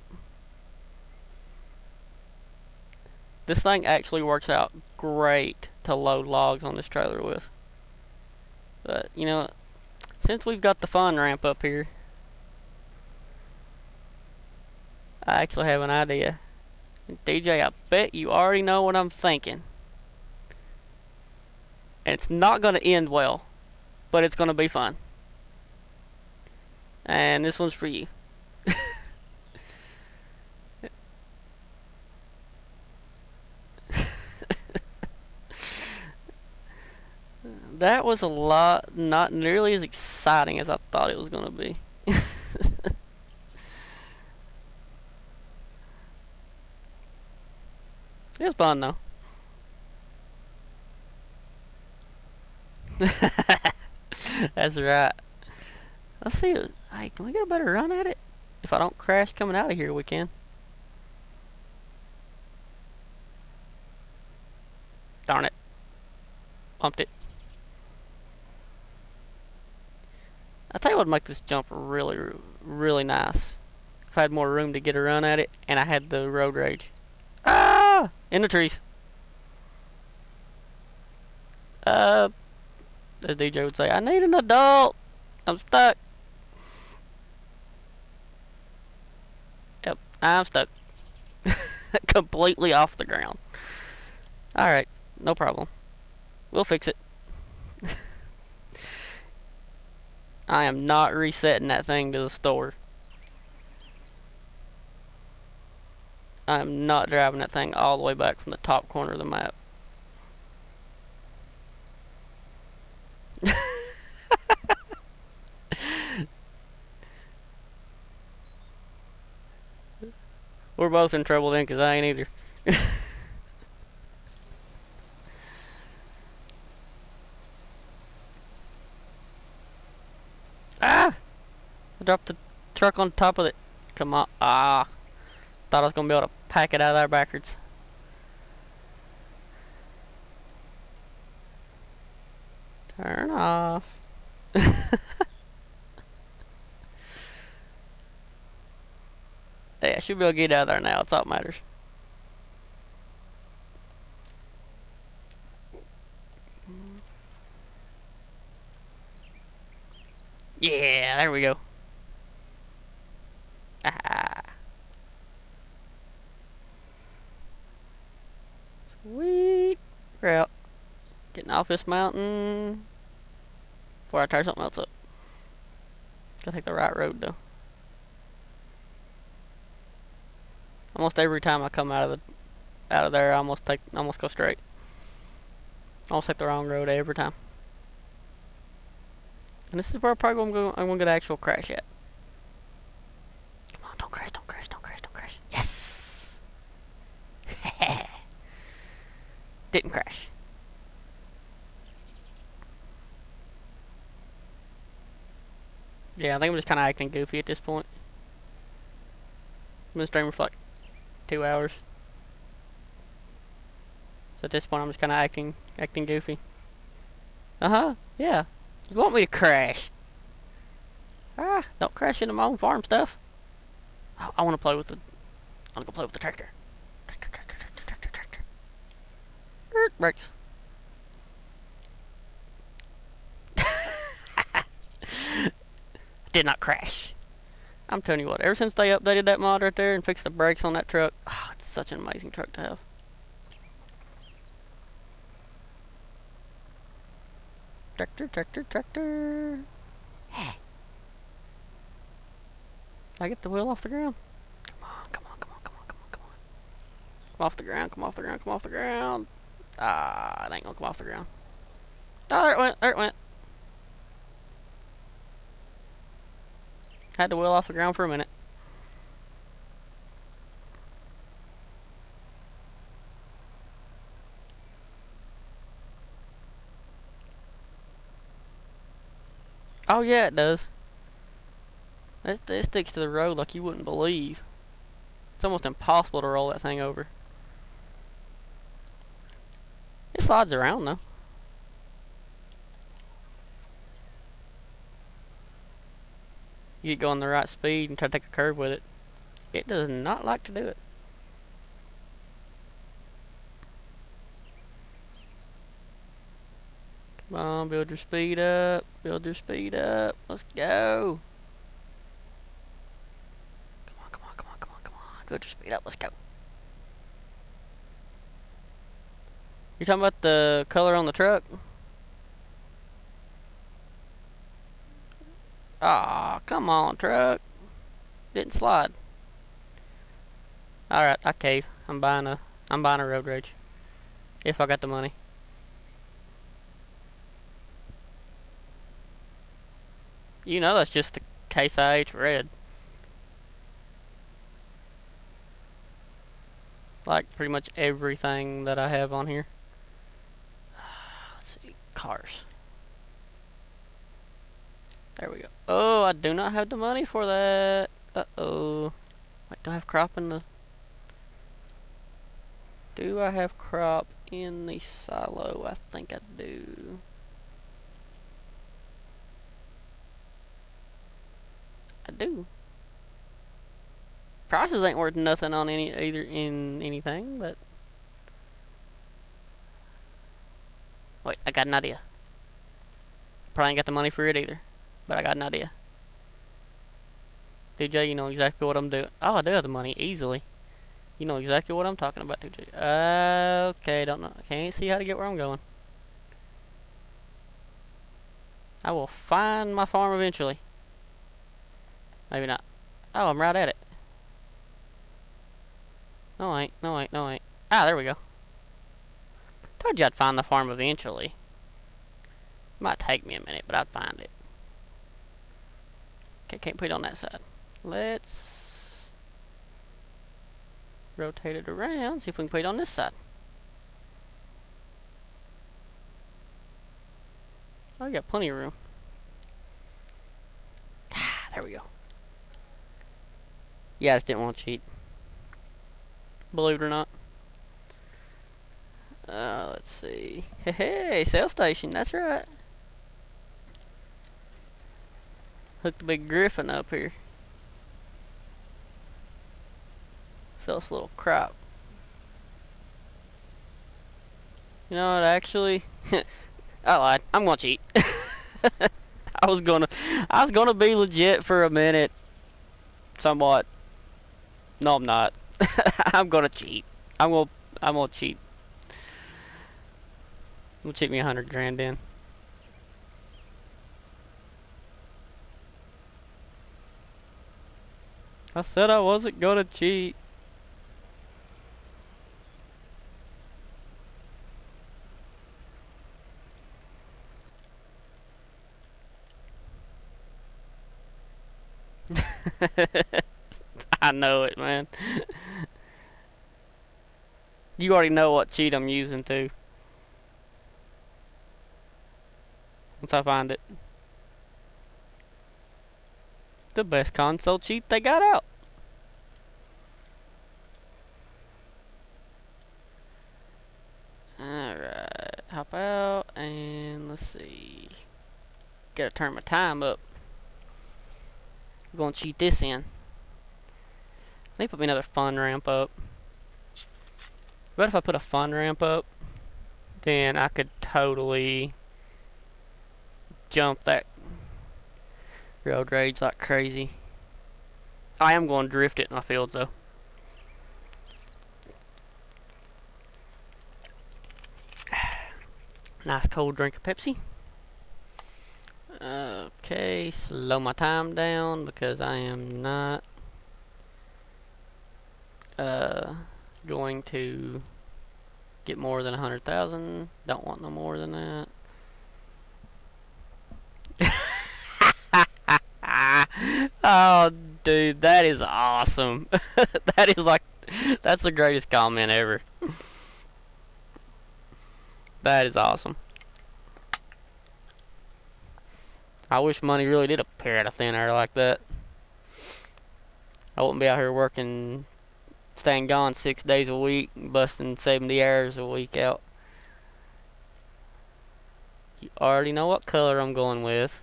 This thing actually works out great to load logs on this trailer with. But, you know, since we've got the fun ramp up here, I actually have an idea. DJ, I bet you already know what I'm thinking. And it's not going to end well, but it's going to be fun. And this one's for you. That was a lot, not nearly as exciting as I thought it was going to be. It was fun though. That's right. Let's see. Hey, can we get a better run at it? If I don't crash coming out of here, we can. Darn it. Pumped it. I'll tell you what would make this jump really, really nice. If I had more room to get a run at it, and I had the road rage. Ah! In the trees. As DJ would say, I need an adult. I'm stuck. Yep, I'm stuck. Completely off the ground. Alright, no problem. We'll fix it. I am not resetting that thing to the store. I am not driving that thing all the way back from the top corner of the map. We're both in trouble then, because I ain't either. Ah! I dropped the truck on top of it. Come on. Ah. Thought I was going to be able to pack it out of there backwards. Turn off. Yeah, I should be able to get out of there now. It's all that matters. Yeah, there we go. Ah. Sweet. We're out. Getting off this mountain before I tear something else up. Gotta take the right road though. Almost every time I come out of there, I almost go straight. Almost take the wrong road every time. And this is where I'm gonna get an actual crash at. Come on, don't crash, don't crash, don't crash, don't crash. Yes! Didn't crash. Yeah, I think I'm just kinda acting goofy at this point. I've been streaming for like 2 hours. So at this point I'm just kinda acting goofy. Uh-huh, yeah. You want me to crash? Ah, don't crash into my own farm stuff. Oh, I wanna play with the tractor. Tractor. Brakes. Did not crash. I'm telling you what, ever since they updated that mod right there and fixed the brakes on that truck, oh, it's such an amazing truck to have. Tractor. Hey. I get the wheel off the ground. Come on. Come off the ground. Ah, it ain't gonna come off the ground. Oh, there it went. Had the wheel off the ground for a minute. Oh yeah, it does. It sticks to the road like you wouldn't believe. It's almost impossible to roll that thing over. It slides around though. You get going the right speed and try to take a curve with it. It does not like to do it. Come on, build your speed up. Build your speed up. Let's go. Come on, come on, come on, come on, come on. Build your speed up. Let's go. You're talking about the color on the truck? Aw, come on, truck. Didn't slide. Alright, I cave. I'm buying a road rage. If I got the money. You know that's just the Case IH red. Like pretty much everything that I have on here. Let's see. Cars. There we go. Oh, I do not have the money for that. Uh-oh. Wait, do I have crop in the... Do I have crop in the silo? I think I do. I do. Prices ain't worth nothing on either in anything, but... Wait, I got an idea. Probably ain't got the money for it either, but I got an idea. DJ, you know exactly what I'm doing. Oh, I do have the money, easily. You know exactly what I'm talking about, DJ. Okay, don't know. Can't see how to get where I'm going. I will find my farm eventually. Maybe not. Oh, I'm right at it. No, I ain't. No, I ain't. No, I ain't. Ah, there we go. Told you I'd find the farm eventually. Might take me a minute, but I'd find it. Okay, can't put it on that side. Let's rotate it around, see if we can put it on this side. Oh, you got plenty of room. Ah, there we go. Yeah, I just didn't want to cheat. Believe it or not. Let's see. Hey, sales station, that's right. Hook the big griffin up here. Sell us a little crop. You know what, actually... I lied. I'm gonna cheat. I was gonna be legit for a minute. Somewhat. No, I'm not. I'm gonna cheat. I'm gonna cheat. I'm gonna cheat me 100 grand in. I said I wasn't gonna cheat. I know it, man. You already know what cheat I'm using too. Once I find it. The best console cheat they got out. Alright, hop out and let's see. Gotta turn my time up. I'm gonna cheat this in. Let me put me another fun ramp up. But if I put a fun ramp up, then I could totally jump that road rage like crazy. I am going to drift it in my fields though. Nice cold drink of Pepsi. Okay, slow my time down because I am not going to get more than 100,000. Don't want no more than that. Oh, dude, that is awesome. That is like, that's the greatest comment ever. That is awesome. I wish money really did appear out of thin air like that. I wouldn't be out here working, staying gone 6 days a week, busting 70 hours a week out. You already know what color I'm going with.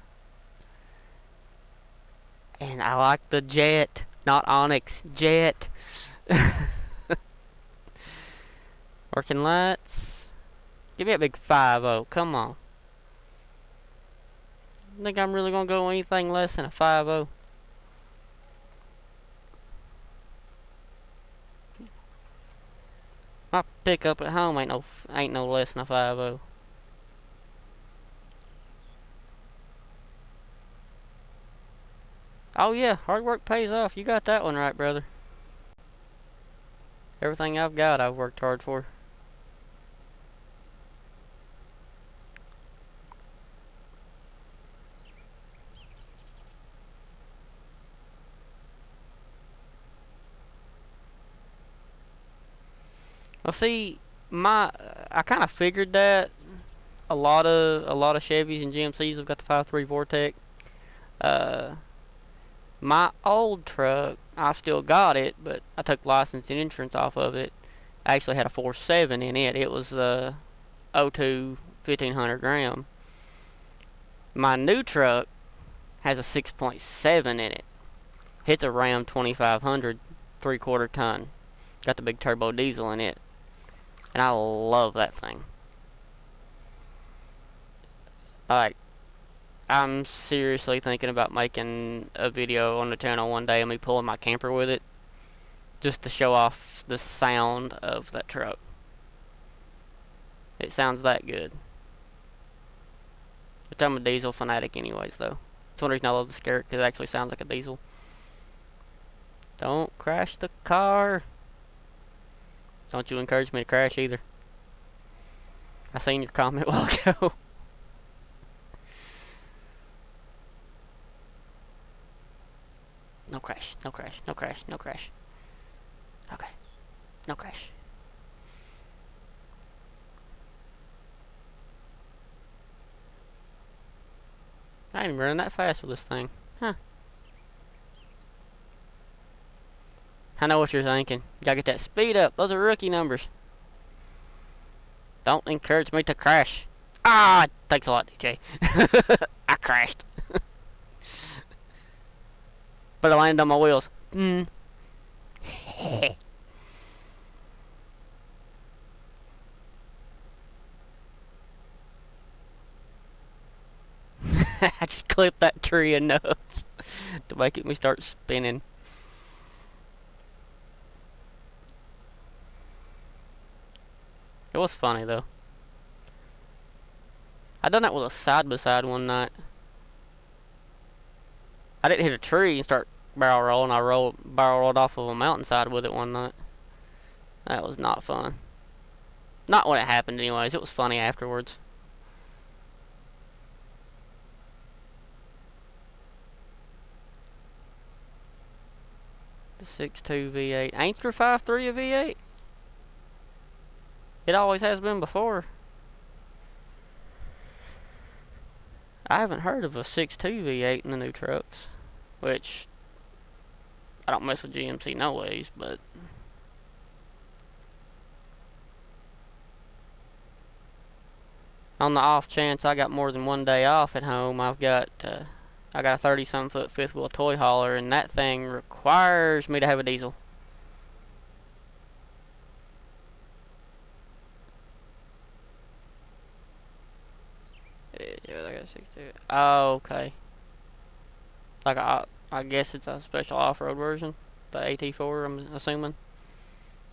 And I like the jet, not onyx, jet. Working lights. Give me a big 5-0, come on. Think I'm really gonna go anything less than a 5-0? My pickup at home ain't no less than a 5-0. Oh yeah, hard work pays off. You got that one right, brother. Everything I've got, I've worked hard for. Well, see, I kind of figured that a lot of Chevys and GMCs have got the 5.3 Vortec. Uh, my old truck, I still got it, but I took license and insurance off of it. I actually had a 4.7 in it. It was O2 1500 gram. My new truck has a 6.7 in it. It's a Ram 2500 3/4 ton. Got the big turbo diesel in it. And I love that thing. Like, I'm seriously thinking about making a video on the channel one day of me pulling my camper with it. Just to show off the sound of that truck. It sounds that good. But I'm a diesel fanatic anyways, though. That's one reason I love the Scarab, because it actually sounds like a diesel. Don't crash the car. Don't you encourage me to crash either. I seen your comment a while ago. No crash, no crash, no crash, no crash. Okay, no crash. I ain't even running that fast with this thing. Huh. I know what you're thinking. You gotta get that speed up. Those are rookie numbers. Don't encourage me to crash. Ah, thanks a lot, DJ. I crashed. But I landed on my wheels. I just clipped that tree enough to make me start spinning. It was funny though. I done that with a side-by-side one night. I didn't hit a tree and start barrel rolling. I barrel rolled off of a mountainside with it one night. That was not fun. Not when it happened anyways. It was funny afterwards. The 6.2 V8. Ain't your 5.3 a V8? It always has been before. I haven't heard of a 6.2 V8 in the new trucks. Which, I don't mess with GMC no ways, but... on the off chance I got more than one day off at home, I got a 30-some foot fifth wheel toy hauler, and that thing requires me to have a diesel. Yeah, I got a 6.2. Oh, okay. Like I guess it's a special off-road version, the AT4. I'm assuming.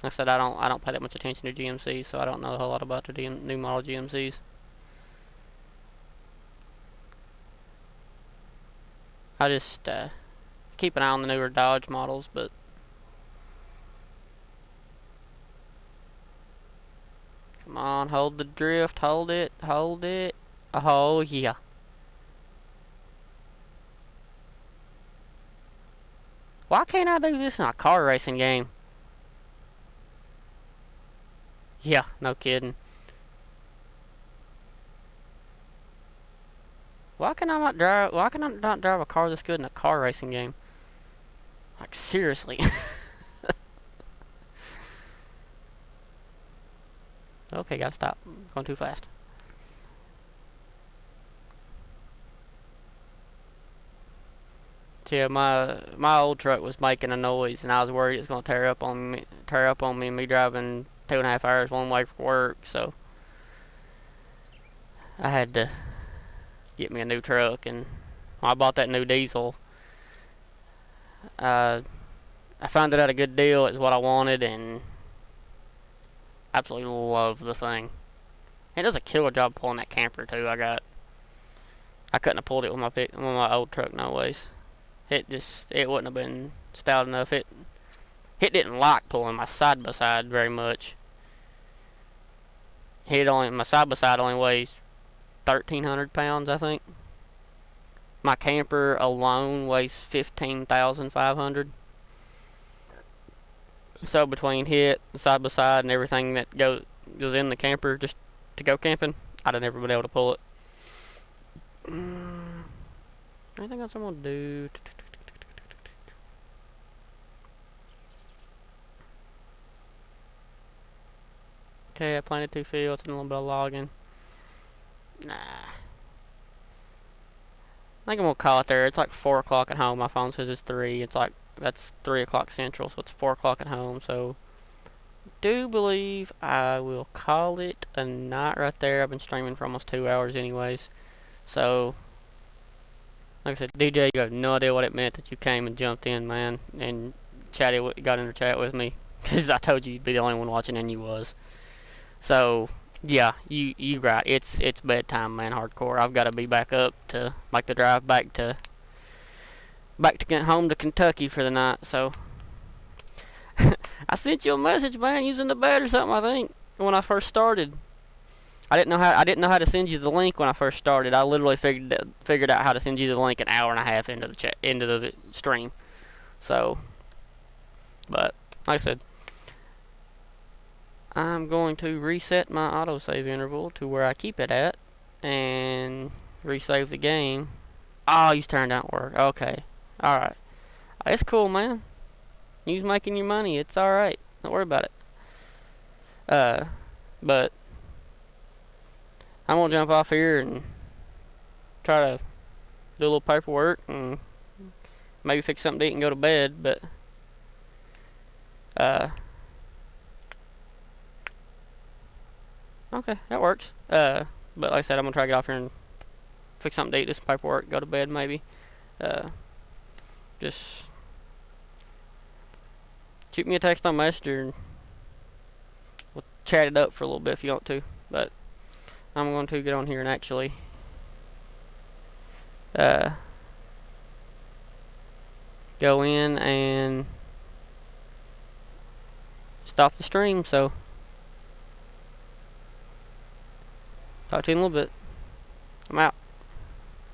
Like I said, I don't pay that much attention to GMCs, so I don't know a whole lot about the new model GMCs. I just keep an eye on the newer Dodge models, but come on, hold the drift, hold it, hold it. Oh yeah. Why can't I do this in a car racing game? Yeah, no kidding. Why can I not drive? Why can I not drive a car this good in a car racing game? Like seriously. Okay, gotta stop. Going too fast. So yeah, my old truck was making a noise, and I was worried it was gonna tear up on me. Me driving 2.5 hours one way for work, so I had to get me a new truck. And when I bought that new diesel, I found it at a good deal. It's what I wanted, and absolutely love the thing. It does a killer job pulling that camper too. I couldn't have pulled it with my old truck no ways. It wouldn't have been stout enough. It didn't like pulling my side by side very much. My side by side only weighs 1,300 pounds, I think. My camper alone weighs 15,500. So between the side by side, and everything that goes in the camper just to go camping, I'd have never been able to pull it. Anything else I'm gonna do? Okay, I planted 2 fields and a little bit of logging. Nah. I think I'm gonna call it there. It's like 4 o'clock at home. My phone says it's 3. That's 3 o'clock central, so it's 4 o'clock at home. So, do believe I will call it a night right there. I've been streaming for almost 2 hours anyways. So, like I said, DJ, you have no idea what it meant that you came and jumped in, man, and got in the chat with me, because I told you you'd be the only one watching, and you was. So, yeah, you right. It's bedtime, man. Hardcore. I've got to be back up to make the drive back to get home to Kentucky for the night. So, I sent you a message, man, using the bed or something. I think when I first started, I didn't know how to send you the link when I first started. I literally figured out how to send you the link an hour and a half into the stream. So, but like I said, I'm going to reset my autosave interval to where I keep it at and resave the game. Oh, you turned out work. Okay. Alright. It's cool, man. You's making your money. It's alright. Don't worry about it. But I'm gonna jump off here and try to do a little paperwork and maybe fix something to eat and go to bed, but okay, that works. But like I said, I'm gonna try to get off here and fix something to eat, do some paperwork, go to bed maybe. Just shoot me a text on Messenger and we'll chat it up for a little bit if you want to. But I'm going to get on here and actually go in and stop the stream. So talk to you in a little bit. I'm out.